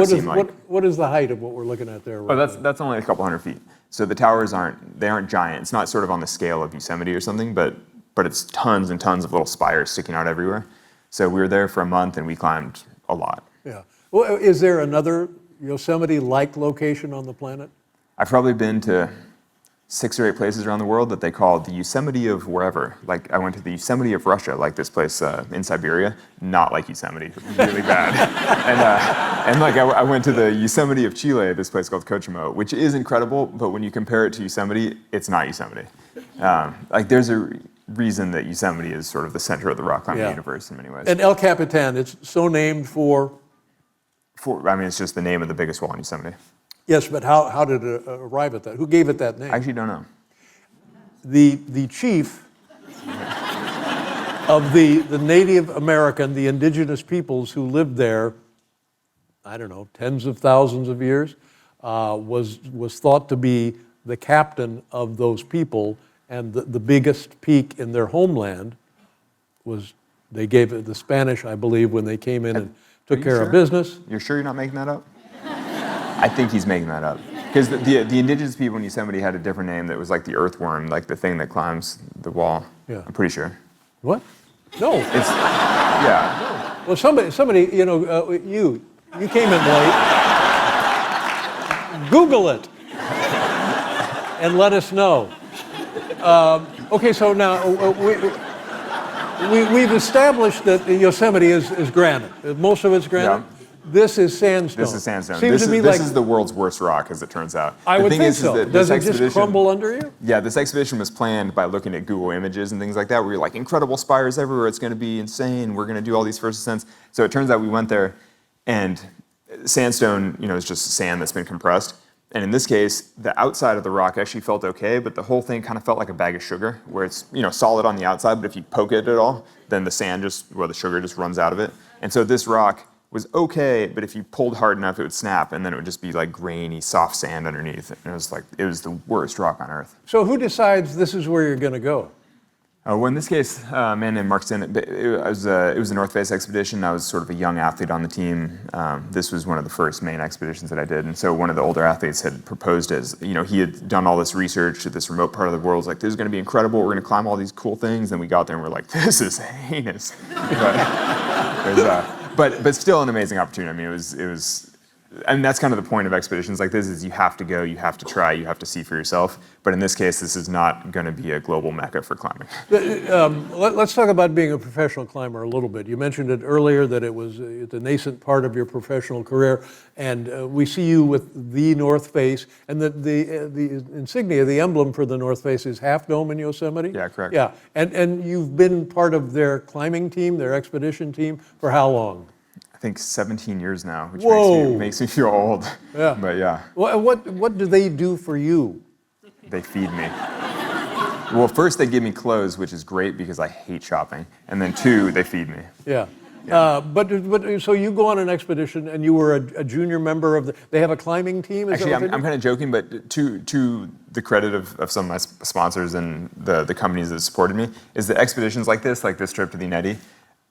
what is the height of what we're looking at there? Right that's only a couple hundred feet. So the towers aren't giant. It's not sort of on the scale of Yosemite or something, but it's tons and tons of little spires sticking out everywhere. So we were there for a month and we climbed a lot. Yeah. Well, is there another Yosemite-like location on the planet? I've probably been to 6 or 8 places around the world that they call the Yosemite of wherever. Like I went to the Yosemite of Russia, like this place in Siberia, not like Yosemite, really bad. And I went to the Yosemite of Chile, this place called Cochimo, which is incredible, but when you compare it to Yosemite, it's not Yosemite. There's a reason that Yosemite is sort of the center of the rock climbing universe in many ways. And El Capitan, it's so named for? It's just the name of the biggest wall in Yosemite. Yes, but how did it arrive at that? Who gave it that name? I actually don't know. The chief of the Native American, the indigenous peoples who lived there, I don't know, tens of thousands of years, was thought to be the captain of those people, and the biggest peak in their homeland was, they gave it the Spanish, I believe, when they came in and took care of business. You're sure you're not making that up? I think he's making that up. Because the indigenous people in Yosemite had a different name that was like the earthworm, like the thing that climbs the wall. Yeah. I'm pretty sure. What? No. Yeah. Well, somebody, you came in late. Google it and let us know. Okay, so now we've established that Yosemite is granite. Most of it's granite. Yeah. This is sandstone. This is sandstone. Seems to me This like is the world's worst rock, as it turns out. I The would thing think is so. that Does this it just crumble under you? Yeah, this expedition was planned by looking at Google Images and things like that, where you're like, incredible spires everywhere, it's going to be insane, we're going to do all these first ascents. So it turns out we went there, and sandstone, is just sand that's been compressed. And in this case, the outside of the rock actually felt okay, but the whole thing kind of felt like a bag of sugar, where it's solid on the outside, but if you poke it at all, then the sugar just runs out of it. And so this rock was okay, but if you pulled hard enough, it would snap, and then it would just be like grainy, soft sand underneath. And it was the worst rock on Earth. So who decides this is where you're going to go? Well, in this case, a man named Mark Sinn, it was a North Face expedition. I was sort of a young athlete on the team. This was one of the first main expeditions that I did. And so one of the older athletes had proposed he had done all this research at this remote part of the world. It was like, this is going to be incredible. We're going to climb all these cool things. And we got there and we're like, this is heinous. But still an amazing opportunity. I mean, it was, and that's kind of the point of expeditions like this is you have to go, you have to try, you have to see for yourself. But in this case, this is not going to be a global mecca for climbing. Let's talk about being a professional climber a little bit. You mentioned it earlier that it was the nascent part of your professional career, and we see you with the North Face, and the insignia, the emblem for the North Face is Half Dome in Yosemite? Yeah, correct. Yeah, and you've been part of their climbing team, their expedition team, for how long? I think 17 years now, which Whoa. makes me feel old. Yeah. But yeah. What do they do for you? They feed me. Well, first they give me clothes, which is great because I hate shopping. And then two, they feed me. Yeah. But so you go on an expedition and you were a junior member of they have a climbing team? Actually, I'm kind of joking, but to the credit of some of my sponsors and the companies that supported me, is that expeditions like this trip to the Neti,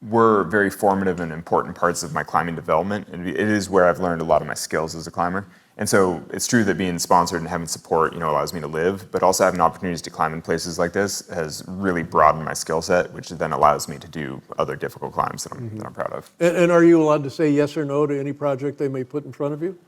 were very formative and important parts of my climbing development. And it is where I've learned a lot of my skills as a climber. And so it's true that being sponsored and having support, allows me to live, but also having opportunities to climb in places like this has really broadened my skill set, which then allows me to do other difficult climbs that I'm proud of. And are you allowed to say yes or no to any project they may put in front of you?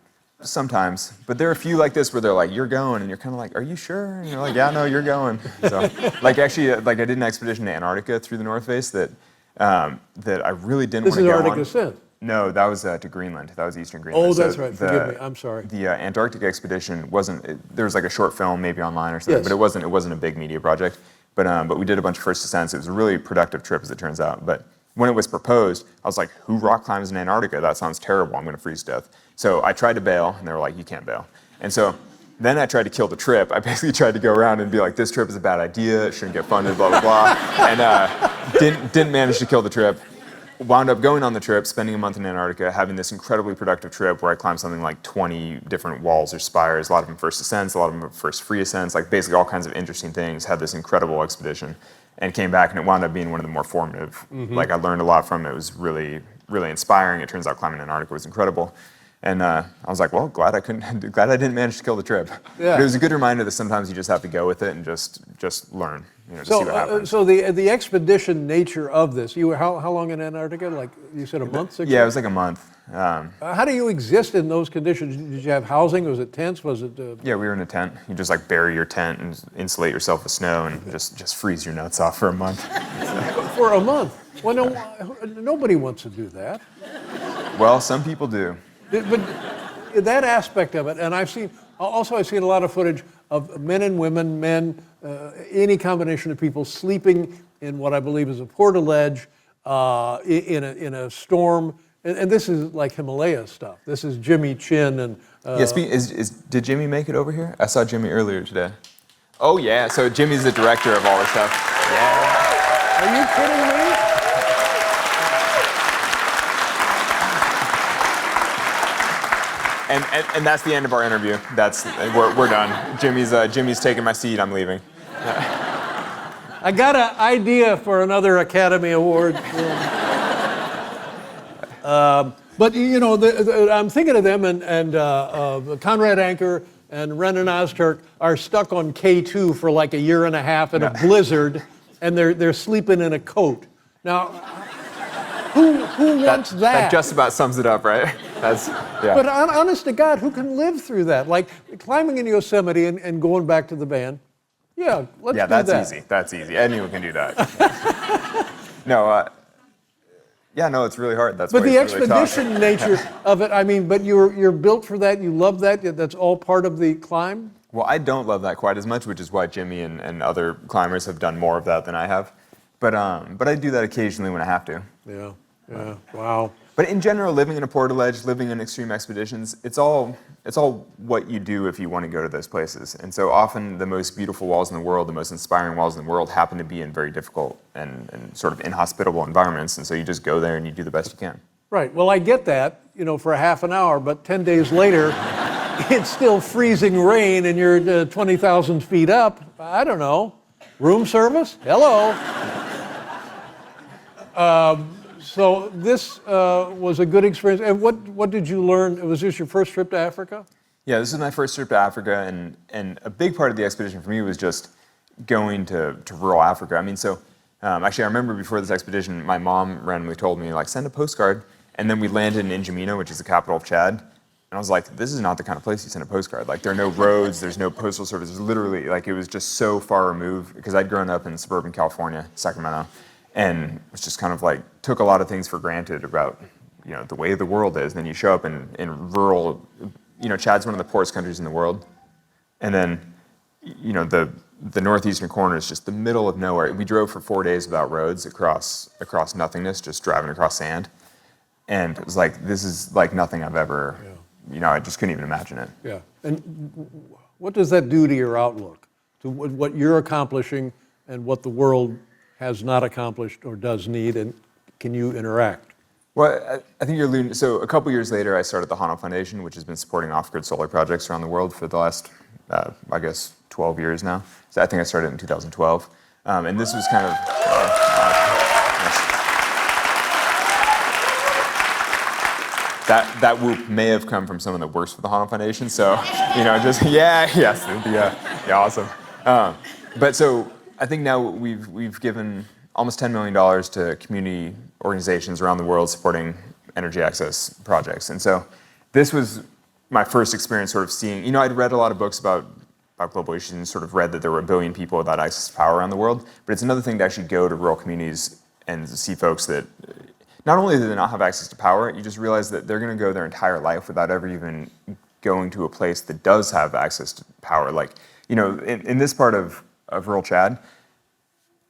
Sometimes, but there are a few like this where they're like, you're going, and you're kind of like, are you sure? And you're like, yeah, no, you're going. So, I did an expedition to Antarctica through the North Face that I really didn't want to go on. This is Arctic Ascent. No, that was to Greenland. That was Eastern Greenland. Oh, that's right. Forgive me. I'm sorry. The Antarctic expedition there was like a short film maybe online or something, Yes. but it wasn't a big media project. But we did a bunch of first ascents. It was a really productive trip, as it turns out. But when it was proposed, I was like, who rock climbs in Antarctica? That sounds terrible. I'm going to freeze to death. So I tried to bail, and they were like, you can't bail. And so then I tried to kill the trip. I basically tried to go around and be like, this trip is a bad idea. It shouldn't get funded, blah, blah, blah. And didn't manage to kill the trip. Wound up going on the trip, spending a month in Antarctica, having this incredibly productive trip where I climbed something like 20 different walls or spires, a lot of them first ascents, a lot of them first free ascents, like basically all kinds of interesting things, had this incredible expedition, and came back, and it wound up being one of the more formative. Like I learned a lot from it. It was really, really inspiring. It turns out climbing Antarctica was incredible. And I was like, well, glad I didn't manage to kill the trip. Yeah. But it was a good reminder that sometimes you just have to go with it and just learn, to see what happens. So the expedition nature of this, you were how long in Antarctica? Like you said, a month, 6 Yeah, it months? was like a month. How do you exist in those conditions? Did you have housing? Was it tents? Was it? Yeah, we were in a tent. You just like bury your tent and insulate yourself with snow and just freeze your nuts off for a month. For a month? Well, no, nobody wants to do that. Well, some people do. But that aspect of it, and I've seen a lot of footage of men and women, any combination of people sleeping in what I believe is a portaledge in a storm, and this is like Himalaya stuff. This is Jimmy Chin and. Yes, did Jimmy make it over here? I saw Jimmy earlier today. Oh yeah, so Jimmy's the director of all this stuff. Yeah. Are you kidding me? And that's the end of our interview. We're done. Jimmy's taking my seat. I'm leaving. I got an idea for another Academy Award. But I'm thinking of them, and Conrad Anker and Renan Ozturk are stuck on K2 for like a year and a half in a blizzard, and they're sleeping in a coat. Now, who wants that? That just about sums it up, right? Yeah. But honest to God, who can live through that? Like climbing in Yosemite and going back to the van. Yeah, let's do that. Yeah, that's easy. That's easy. Anyone can do that. No, Yeah, no, it's really hard. That's But why the it's really tough. expedition nature of it, I mean, but you're built for that. You love that. That's all part of the climb. Well, I don't love that quite as much, which is why Jimmy and other climbers have done more of that than I have. But I do that occasionally when I have to. Yeah. Wow. But in general, living in a portaledge, living in extreme expeditions, it's all what you do if you want to go to those places. And so often the most beautiful walls in the world, the most inspiring walls in the world happen to be in very difficult and sort of inhospitable environments. And so you just go there and you do the best you can. Right. Well, I get that, for a half an hour, but 10 days later, it's still freezing rain and you're 20,000 feet up. I don't know. Room service? Hello. So this was a good experience. And what did you learn? Was this your first trip to Africa? Yeah, this is my first trip to Africa, and a big part of the expedition for me was just going to rural Africa. I mean, so actually, I remember before this expedition, my mom randomly told me, like, send a postcard, and then we landed in N'Djamena, which is the capital of Chad. And I was like, this is not the kind of place you send a postcard. Like, there are no roads, there's no postal service. There's literally, like, it was just so far removed, because I'd grown up in suburban California, Sacramento, and was just kind of like, took a lot of things for granted about, the way the world is. And then you show up in rural, Chad's one of the poorest countries in the world. And then, the northeastern corner is just the middle of nowhere. We drove for 4 days without roads across nothingness, just driving across sand. And it was like, this is like nothing I've ever, I just couldn't even imagine it. Yeah. And what does that do to your outlook, to what you're accomplishing and what the world has not accomplished or does need, and can you interact? Well, I think you're alluding, so a couple years later, I started the Honnold Foundation, which has been supporting off-grid solar projects around the world for the last, 12 years now. So I think I started in 2012. And this was kind of, that whoop may have come from someone that works for the Honnold Foundation. So, awesome. But so I think now we've given almost $10 million to community organizations around the world supporting energy access projects. And so this was my first experience sort of seeing, I'd read a lot of books about global issues and sort of read that there were 1 billion people without access to power around the world. But it's another thing to actually go to rural communities and see folks that not only do they not have access to power, you just realize that they're going to go their entire life without ever even going to a place that does have access to power. Like, in this part of rural Chad,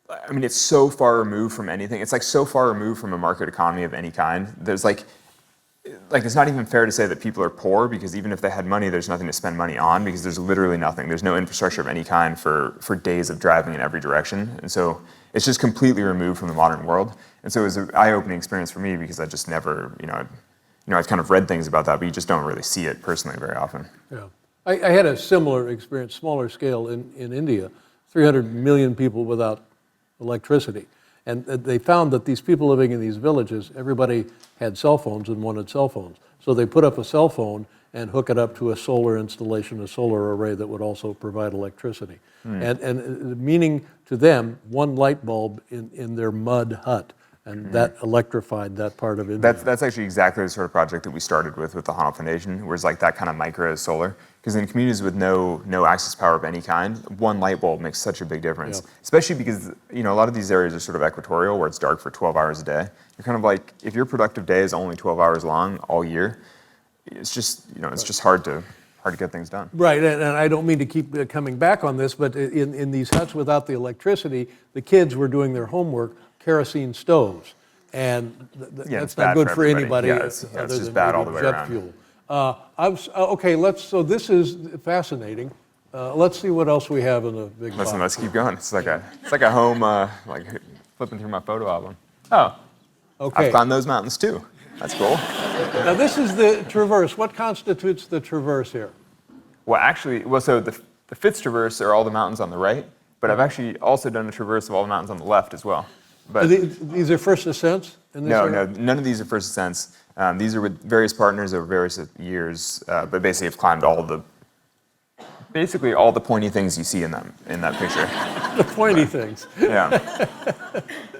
I mean, it's so far removed from anything. It's like so far removed from a market economy of any kind. There's like it's not even fair to say that people are poor, because even if they had money, there's nothing to spend money on, because there's literally nothing. There's no infrastructure of any kind for days of driving in every direction. And so it's just completely removed from the modern world. And so it was an eye-opening experience for me, because I just never, I've kind of read things about that, but you just don't really see it personally very often. Yeah. I had a similar experience, smaller scale, in India. 300 million people without electricity. And they found that these people living in these villages, everybody had cell phones and wanted cell phones. So they put up a cell phone and hook it up to a solar installation, a solar array that would also provide electricity. And the meaning to them, one light bulb in their mud hut. And that electrified that part of India. That's actually exactly the sort of project that we started with the Honnold Foundation, where it's like that kind of micro solar. Because in communities with no access power of any kind, one light bulb makes such a big difference. Yep. Especially because a lot of these areas are sort of equatorial, where it's dark for 12 hours a day. You're kind of like, if your productive day is only 12 hours long all year, it's just it's just hard to get things done. Right, and I don't mean to keep coming back on this, but in these huts without the electricity, the kids were doing their homework kerosene stoves, and that's not good for anybody. It's just bad all the way around. Fuel. So this is fascinating. Let's see what else we have in the big box. Let's keep going. It's like a home, like flipping through my photo album. Oh, okay. I've climbed those mountains too. That's cool. Now this is the traverse. What constitutes the traverse here? Well, actually, so the Fitz Traverse are all the mountains on the right, but I've actually also done a traverse of all the mountains on the left as well. But these are first ascents? No, none of these are first ascents. These are with various partners over various years, but basically have climbed all the pointy things you see in that picture. The pointy things. Yeah.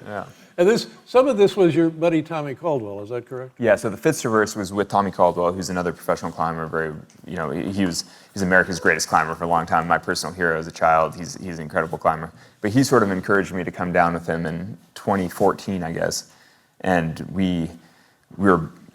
Yeah. And some of this was your buddy Tommy Caldwell, is that correct? Yeah. So the Fitz Traverse was with Tommy Caldwell, who's another professional climber. He's America's greatest climber for a long time. My personal hero as a child. He's an incredible climber. But he sort of encouraged me to come down with him in 2014, I guess. And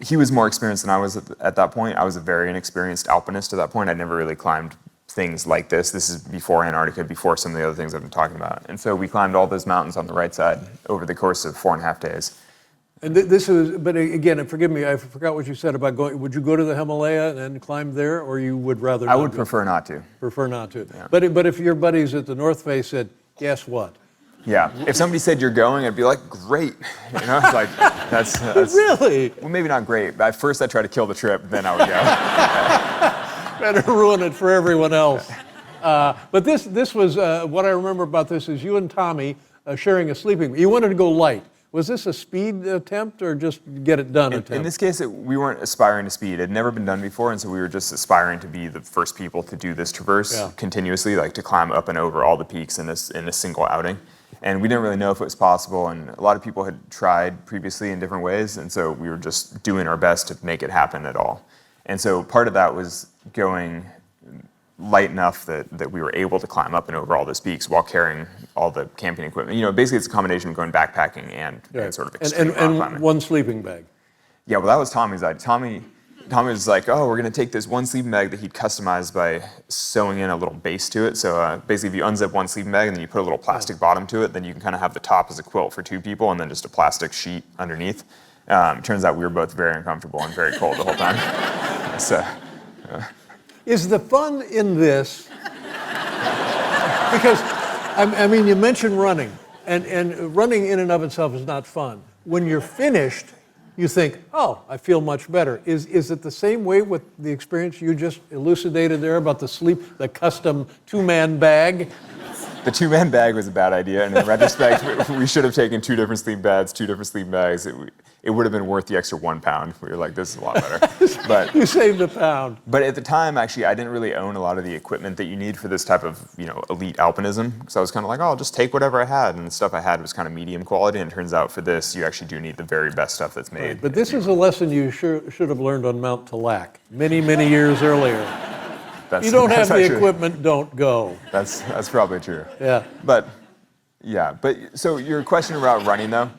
he was more experienced than I was at that point. I was a very inexperienced alpinist at that point. I'd never really climbed things like this. This is before Antarctica, before some of the other things I've been talking about. And so we climbed all those mountains on the right side over the course of 4.5 days. And this is, but again, and forgive me, I forgot what you said about going. Would you go to the Himalaya and climb there, or you would rather not? I would prefer not to. Prefer not to. Yeah. But if your buddies at the North Face said, guess what? Yeah. If somebody said you're going, I'd be like, great. You know, it's like, that's Really? Well, maybe not great. But at first I'd try to kill the trip, then I would go. Better ruin it for everyone else. But this was, what I remember about this is you and Tommy sharing a sleeping. You wanted to go light. Was this a speed attempt or just get it done attempt? In this case, we weren't aspiring to speed. It had never been done before, and so we were just aspiring to be the first people to do this traverse continuously, like to climb up and over all the peaks in a single outing. And we didn't really know if it was possible, and a lot of people had tried previously in different ways, and so we were just doing our best to make it happen at all. And so part of that was going light enough that we were able to climb up and over all those peaks while carrying all the camping equipment. You know, basically it's a combination of going backpacking and sort of extreme rock climbing. And one sleeping bag. Yeah, well, that was Tommy's idea. Tommy was like, oh, we're going to take this one sleeping bag that he'd customized by sewing in a little base to it. So basically, if you unzip one sleeping bag and then you put a little plastic bottom to it, then you can kind of have the top as a quilt for 2 people and then just a plastic sheet underneath. Turns out we were both very uncomfortable and very cold the whole time. So. Is the fun in this, because, I mean, you mentioned running, and running in and of itself is not fun. When you're finished, you think, oh, I feel much better. Is it the same way with the experience you just elucidated there about the custom 2-man bag? The 2-man bag was a bad idea, and in retrospect, we should have taken 2 different sleeping bags, 2 different sleeping bags. It would have been worth the extra 1 pound. We were like, this is a lot better. But you saved a pound. But at the time, actually, I didn't really own a lot of the equipment that you need for this type of, elite alpinism. So I was kind of like, oh, I'll just take whatever I had, and the stuff I had was kind of medium quality. And it turns out for this, you actually do need the very best stuff that's made. Right. But this is a lesson you should have learned on Mount Talac many, many years earlier. You don't have the equipment, don't go. That's probably true. Yeah. But so your question about running though,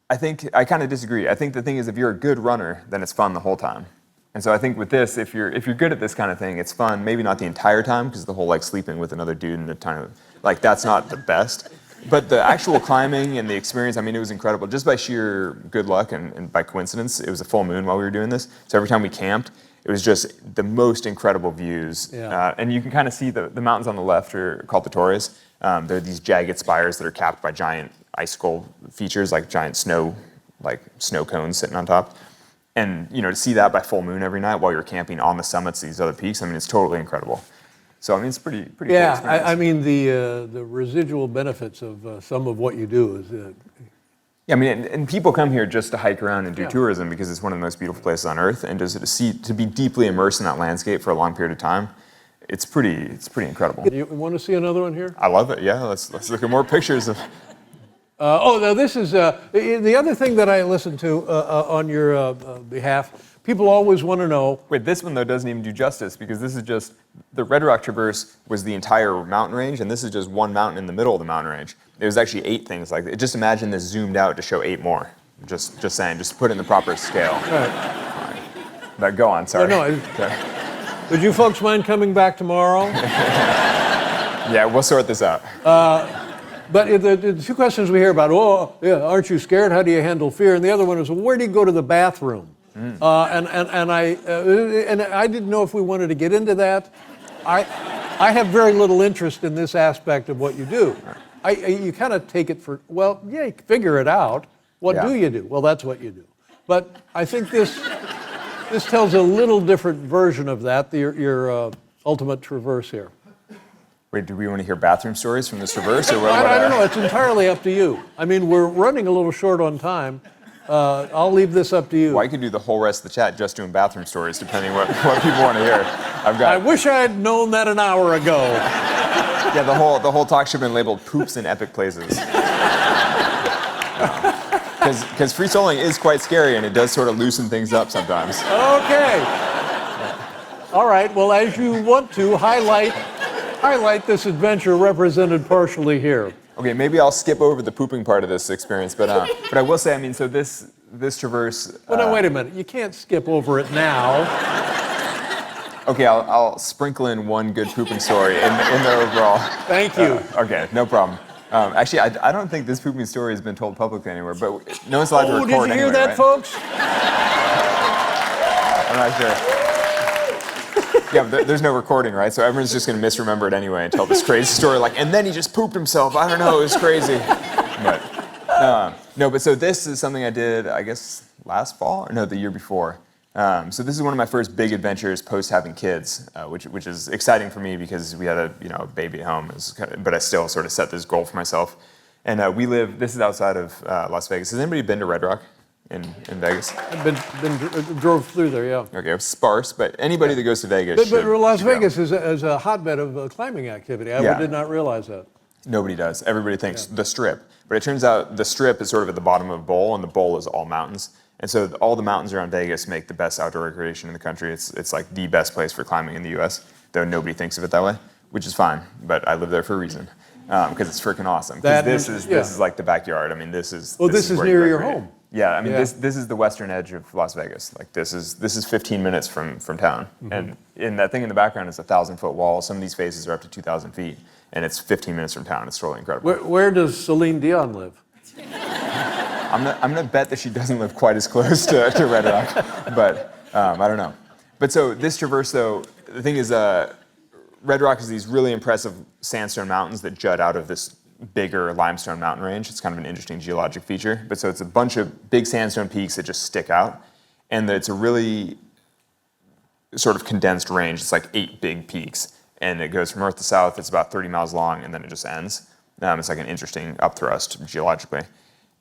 I think I kind of disagree. I think the thing is, if you're a good runner, then it's fun the whole time. And so I think with this, if you're good at this kind of thing, it's fun. Maybe not the entire time, because the whole like sleeping with another dude in the time, like that's not the best. But the actual climbing and the experience, I mean, it was incredible. Just by sheer good luck and by coincidence, it was a full moon while we were doing this. So every time we camped, it was just the most incredible views. Yeah. And you can kind of see the mountains on the left are called the Torres. They're these jagged spires that are capped by giant icicle features, like giant snow cones sitting on top. And to see that by full moon every night while you're camping on the summits of these other peaks, I mean, it's totally incredible. So I mean, it's pretty cool experience. I mean, the residual benefits of some of what you do is. Yeah, I mean, and people come here just to hike around and do tourism because it's one of the most beautiful places on earth, and just to be deeply immersed in that landscape for a long period of time, it's pretty incredible. You want to see another one here? I love it. Yeah, let's look at more pictures of. Now this is the other thing that I listened to on your behalf. People always want to know. Wait, this one though doesn't even do justice, because this is just the Red Rock Traverse was the entire mountain range, and this is just one mountain in the middle of the mountain range. It was actually 8 things like that. Just imagine this zoomed out to show 8 more. Just saying, just put it in the proper scale. Right. But go on, sorry. Would you folks mind coming back tomorrow? Yeah, we'll sort this out. But the 2 questions we hear about, aren't you scared? How do you handle fear? And the other one is, well, where do you go to the bathroom? And I didn't know if we wanted to get into that. I have very little interest in this aspect of what you do. You kind of take it for, you figure it out. What do you do? Well, that's what you do. But I think this tells a little different version of that, your ultimate traverse here. Wait, do we want to hear bathroom stories from this traverse? Or what? I don't know. It's entirely up to you. I mean, we're running a little short on time. I'll leave this up to you. Well, I could do the whole rest of the chat just doing bathroom stories, depending what people want to hear. I wish I had known that an hour ago. Yeah, the whole talk should have been labeled "Poops in Epic Places." Because free soloing is quite scary, and it does sort of loosen things up sometimes. Okay. All right. Well, as you want to highlight this adventure represented partially here. Okay, maybe I'll skip over the pooping part of this experience, but I will say, I mean, so this traverse. Well, no, wait a minute. You can't skip over it now. Okay, I'll sprinkle in one good pooping story in the overall. Thank you. Okay, no problem. Actually, I don't think this pooping story has been told publicly anywhere, but no one's allowed to record did you hear anyway, that, right? folks? I'm not sure. Yeah, but there's no recording, right? So everyone's just going to misremember it anyway and tell this crazy story like, and then he just pooped himself. I don't know, it was crazy. But no, but so this is something I did, I guess, last fall? Or no, the year before. So this is one of my first big adventures post having kids, which is exciting for me because we had a baby at home, but I still sort of set this goal for myself. And this is outside of Las Vegas. Has anybody been to Red Rock in Vegas? I've drove through there, yeah. Okay, it's sparse, but anybody that goes to Vegas But Las should go. Vegas is a hotbed of climbing activity. I Yeah. did not realize that. Nobody does. Everybody thinks the Strip. But it turns out the Strip is sort of at the bottom of a bowl, and the bowl is all mountains. And so all the mountains around Vegas make the best outdoor recreation in the country. It's like the best place for climbing in the U.S., though nobody thinks of it that way, which is fine. But I live there for a reason, because it's freaking awesome. Because this is like the backyard. I mean, this is. Well, this is where you near your recreate. home. Yeah, I mean, Yeah. this is the western edge of Las Vegas. Like this is 15 minutes from town, and in that thing in the background is a 1,000-foot wall. Some of these faces are up to 2,000 feet, and it's 15 minutes from town. It's totally incredible. Where does Celine Dion live? I'm gonna bet that she doesn't live quite as close to Red Rock, but I don't know. But so this traverse, though, the thing is, Red Rock is these really impressive sandstone mountains that jut out of this bigger limestone mountain range. It's kind of an interesting geologic feature. But so it's a bunch of big sandstone peaks that just stick out, and it's a really sort of condensed range. It's like 8 big peaks, and it goes from north to south. It's about 30 miles long, and then it just ends. It's like an interesting upthrust geologically.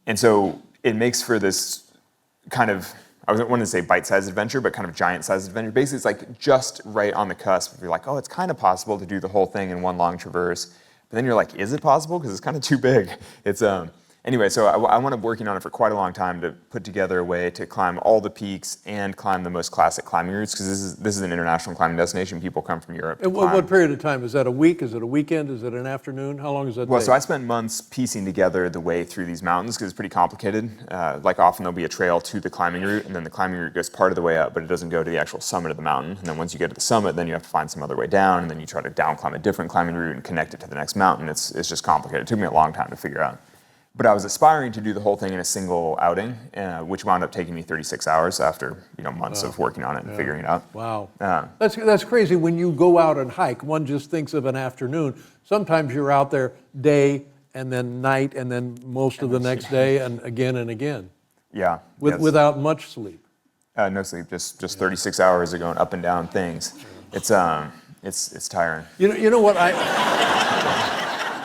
And so it makes for this kind of, I wanted to say bite-sized adventure, but kind of giant-sized adventure. Basically, it's like just right on the cusp. If you're like, oh, it's kind of possible to do the whole thing in one long traverse. But then you're like, is it possible? Because it's kind of too big. It's anyway, so I wound up working on it for quite a long time to put together a way to climb all the peaks and climb the most classic climbing routes, because this is an international climbing destination. People come from Europe. And what period of time? Is that a week? Is it a weekend? Is it an afternoon? How long is that Well, take? so I spent months piecing together the way through these mountains because it's pretty complicated. Like often there'll be a trail to the climbing route, and then the climbing route goes part of the way up, but it doesn't go to the actual summit of the mountain. And then once you get to the summit, then you have to find some other way down, and then you try to down climb a different climbing route and connect it to the next mountain. It's just complicated. It took me a long time to figure out. But I was aspiring to do the whole thing in a single outing, which wound up taking me 36 hours after months of working on it and figuring it out. Wow. That's crazy. When you go out and hike, one just thinks of an afternoon. Sometimes you're out there day and then night and then most of the next day and again. Yeah. Without much sleep. No sleep, just 36 hours of going up and down things. It's tiring. You know what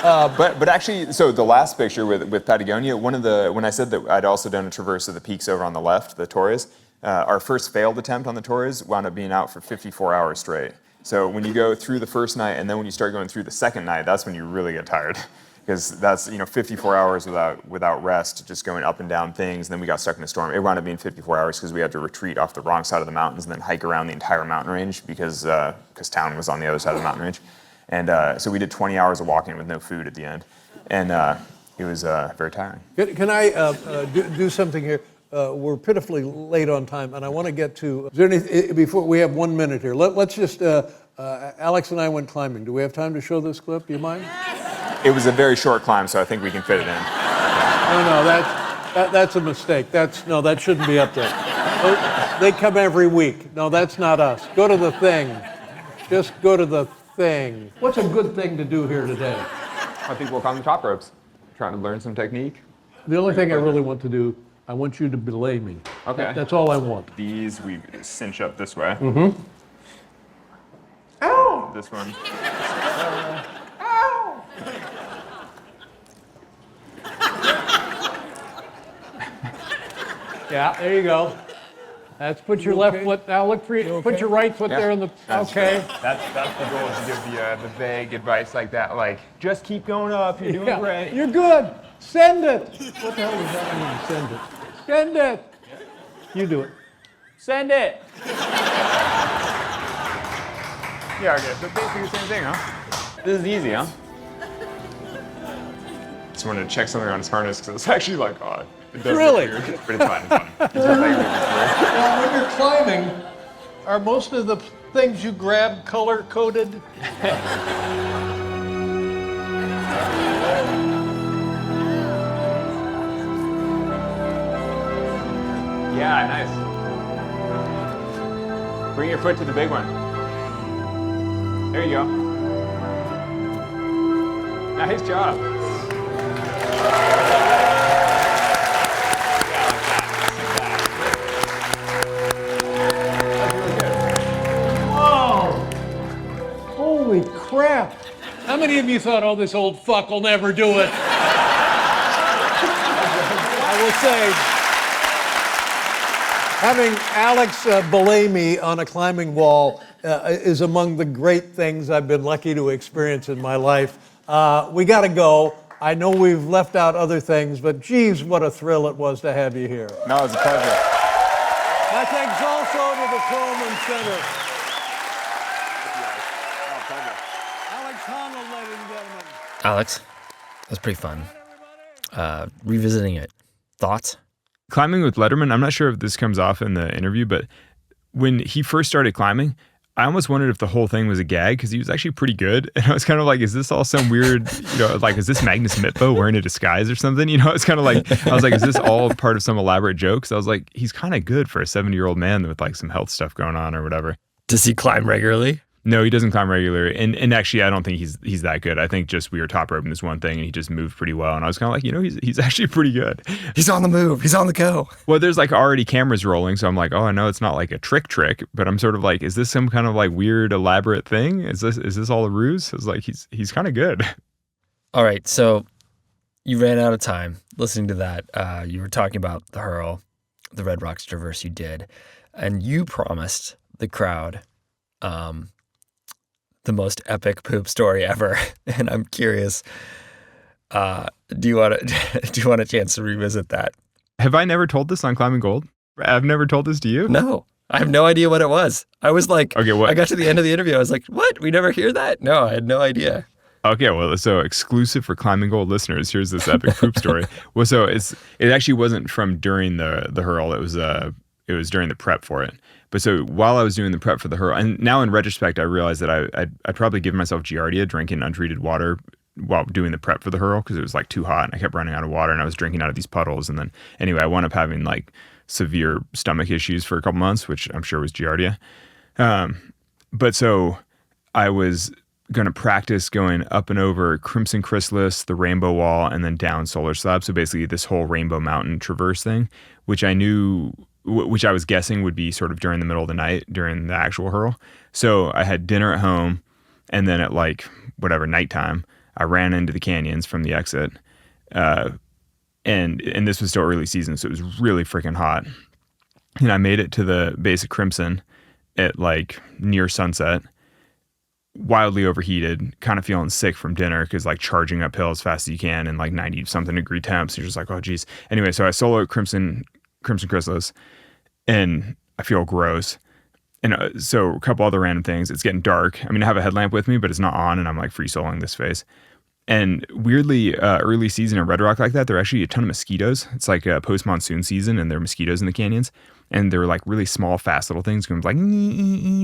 But actually, so the last picture with Patagonia, when I said that I'd also done a traverse of the peaks over on the left, the Torres, our first failed attempt on the Torres wound up being out for 54 hours straight. So when you go through the first night and then when you start going through the second night, that's when you really get tired. Because that's 54 hours without rest, just going up and down things. And then we got stuck in a storm. It wound up being 54 hours because we had to retreat off the wrong side of the mountains and then hike around the entire mountain range because town was on the other side of the mountain range. And so we did 20 hours of walking with no food at the end. And it was very tiring. Can I do something here? We're pitifully late on time, and I want to get to, is there any, before, we have 1 minute here. Let's just, Alex and I went climbing. Do we have time to show this clip? Do you mind? It was a very short climb, so I think we can fit it in. No, that's a mistake. That shouldn't be up there. They come every week. No, that's not us. Go to the thing. Just go to the thing. What's a good thing to do here today? I think we'll climb the top ropes. Trying to learn some technique. The only thing I really want to do, I want you to belay me. Okay. That's all I want. These we cinch up this way. Mm-hmm. Ow! This one. Ow! Yeah, there you go. That's put your left foot, now look for you, put your right foot there in the, okay. That's the goal, to give the vague advice like that, like, just keep going up, you're doing great. You're good. Send it. What the hell does that mean, send it? Send it. You do it. Send it! Yeah, okay, so basically the same thing, huh? This is easy, huh? just wanted to check something on his harness because it's actually like, oh, it does Really? look weird, but it's fine. It's fine. Well, when you're climbing, are most of the things you grab color-coded? Yeah, nice. Bring your foot to the big one. There you go. Nice job. Whoa! Holy crap! How many of you thought, oh, this old fuck will never do it? I will say, having Alex belay me on a climbing wall is among the great things I've been lucky to experience in my life. We got to go. I know we've left out other things, but geez, what a thrill it was to have you here. No, it's a pleasure. My thanks also to the Coleman Center. Alex Honnold, ladies and gentlemen. Alex, that was pretty fun. Revisiting it. Thoughts? Climbing with Letterman, I'm not sure if this comes off in the interview, but when he first started climbing, I almost wondered if the whole thing was a gag because he was actually pretty good. And I was kind of like, is this all some weird, like, is this Magnus Mitbo wearing a disguise or something? It's kind of like, I was like, is this all part of some elaborate joke? So I was like, he's kind of good for a 70-year-old man with like some health stuff going on or whatever. Does he climb regularly? No, he doesn't climb regularly. And actually, I don't think he's that good. I think just we were top roping this one thing and he just moved pretty well. And I was kind of like, he's actually pretty good. He's on the move. He's on the go. Well, there's like already cameras rolling. So I'm like, oh, I know it's not like a trick, but I'm sort of like, is this some kind of like weird, elaborate thing? Is this all a ruse? It's like, he's kind of good. All right. So you ran out of time listening to that. You were talking about the hurl, the Red Rocks Traverse you did, and you promised the crowd, the most epic poop story ever. And I'm curious, do you want a chance to revisit that? Have I never told this on Climbing Gold? I've never told this to you? No, I have no idea what it was. I was like, okay, what? I got to the end of the interview. I was like, what? We never hear that? No, I had no idea. Okay, well, so exclusive for Climbing Gold listeners, here's this epic poop story. Well, so it actually wasn't from during the hurl. It was during the prep for it. But so while I was doing the prep for the hurl, and now in retrospect, I realized that I'd probably given myself Giardia drinking untreated water while doing the prep for the hurl because it was like too hot and I kept running out of water and I was drinking out of these puddles. And then anyway, I wound up having like severe stomach issues for a couple months, which I'm sure was Giardia. But so I was going to practice going up and over Crimson Chrysalis, the Rainbow Wall, and then down Solar Slab. So basically this whole Rainbow Mountain traverse thing, which I was guessing would be sort of during the middle of the night during the actual hurl. So I had dinner at home, and then at like whatever nighttime, I ran into the canyons from the exit, and this was still early season, so it was really freaking hot. And I made it to the base of Crimson at like near sunset, wildly overheated, kind of feeling sick from dinner because like charging uphill as fast as you can in like 90 something degree temps. You're just like, oh geez. Anyway, so I solo Crimson Chrysalis, and I feel gross. And so a couple other random things. It's getting dark. I mean, I have a headlamp with me, but it's not on, and I'm like free soloing this face. And weirdly, early season in Red Rock like that, there are actually a ton of mosquitoes. It's like a post-monsoon season, and there are mosquitoes in the canyons. And they're like really small, fast little things going like,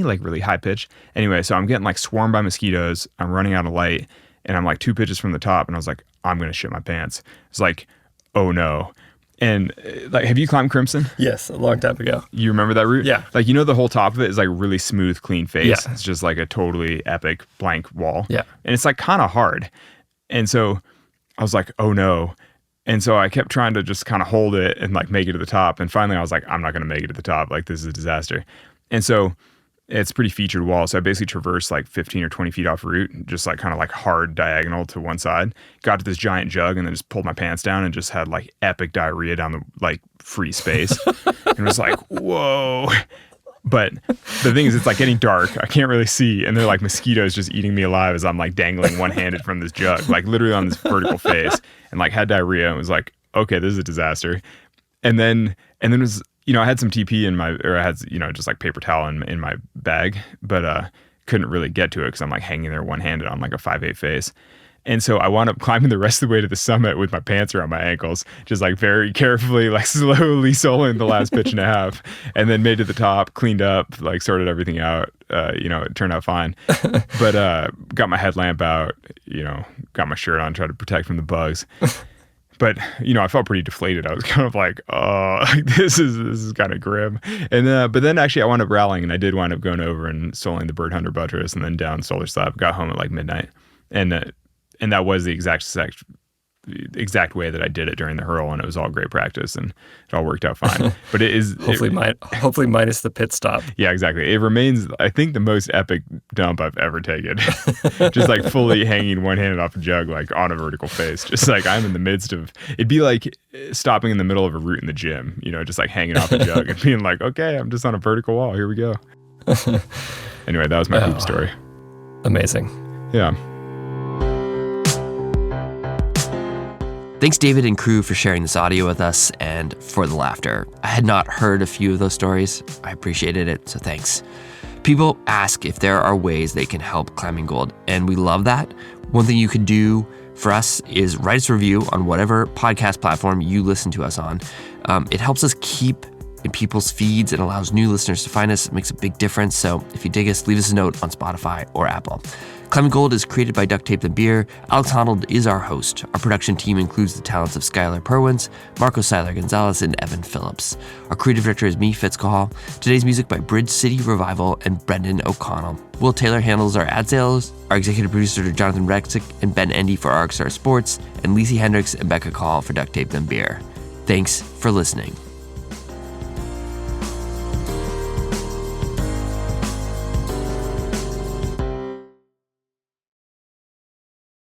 like really high pitch. Anyway, so I'm getting like swarmed by mosquitoes. I'm running out of light, and I'm like 2 pitches from the top, and I was like, I'm going to shit my pants. It's like, oh no. And like, have you climbed Crimson? Yes, a long time ago. You remember that route? Yeah. Like, the whole top of it is like really smooth, clean face. Yeah. It's just like a totally epic blank wall. Yeah. And it's like kind of hard. And so I was like, oh no. And so I kept trying to just kind of hold it and like make it to the top. And finally I was like, I'm not going to make it to the top. Like, this is a disaster. And so it's a pretty featured wall. So I basically traversed like 15 or 20 feet off route, just like kind of like hard diagonal to one side, got to this giant jug and then just pulled my pants down and just had like epic diarrhea down the like free space. And it was like, whoa. But the thing is, it's like getting dark. I can't really see. And they're like mosquitoes just eating me alive as I'm like dangling one-handed from this jug, like literally on this vertical face, and like had diarrhea and was like, okay, this is a disaster. And then it was, I had some TP I had, just like paper towel in my bag, but couldn't really get to it because I'm like hanging there one-handed on like a 5'8" face. And so I wound up climbing the rest of the way to the summit with my pants around my ankles, just like very carefully, like slowly soloing the last pitch and a half, and then made to the top, cleaned up, like sorted everything out. It turned out fine, but got my headlamp out, got my shirt on, tried to protect from the bugs. But, I felt pretty deflated. I was kind of like, oh, this is kind of grim. And but then actually I wound up rallying, and I did wind up going over and soloing the Bird Hunter buttress and then down Solar Slab, got home at like midnight. And that was the exact way that I did it during the hurl, and it was all great practice, and it all worked out fine. But it is hopefully minus the pit stop. Yeah, exactly. It remains, I think, the most epic dump I've ever taken. Just like fully hanging one-handed off a jug, like on a vertical face. Just like I'm in the midst of, it'd be like stopping in the middle of a route in the gym, just like hanging off a jug and being like, okay, I'm just on a vertical wall. Here we go. Anyway, that was my hoop story. Amazing. Yeah. Thanks, David and crew, for sharing this audio with us and for the laughter. I had not heard a few of those stories. I appreciated it, so thanks. People ask if there are ways they can help Climbing Gold, and we love that. One thing you can do for us is write us a review on whatever podcast platform you listen to us on. It helps us keep in people's feeds and allows new listeners to find us. It makes a big difference, so if you dig us, leave us a note on Spotify or Apple. Climbing Gold is created by Duct Tape and Beer. Alex Honnold is our host. Our production team includes the talents of Skylar Perwins, Marco Seiler-Gonzalez, and Evan Phillips. Our creative director is me, Fitz Cahal. Today's music by Bridge City Revival and Brendan O'Connell. Will Taylor handles our ad sales. Our executive producers are Jonathan Rexick and Ben Endy for Arcstar Sports, and Lacey Hendricks and Becca Call for Duct Tape and Beer. Thanks for listening.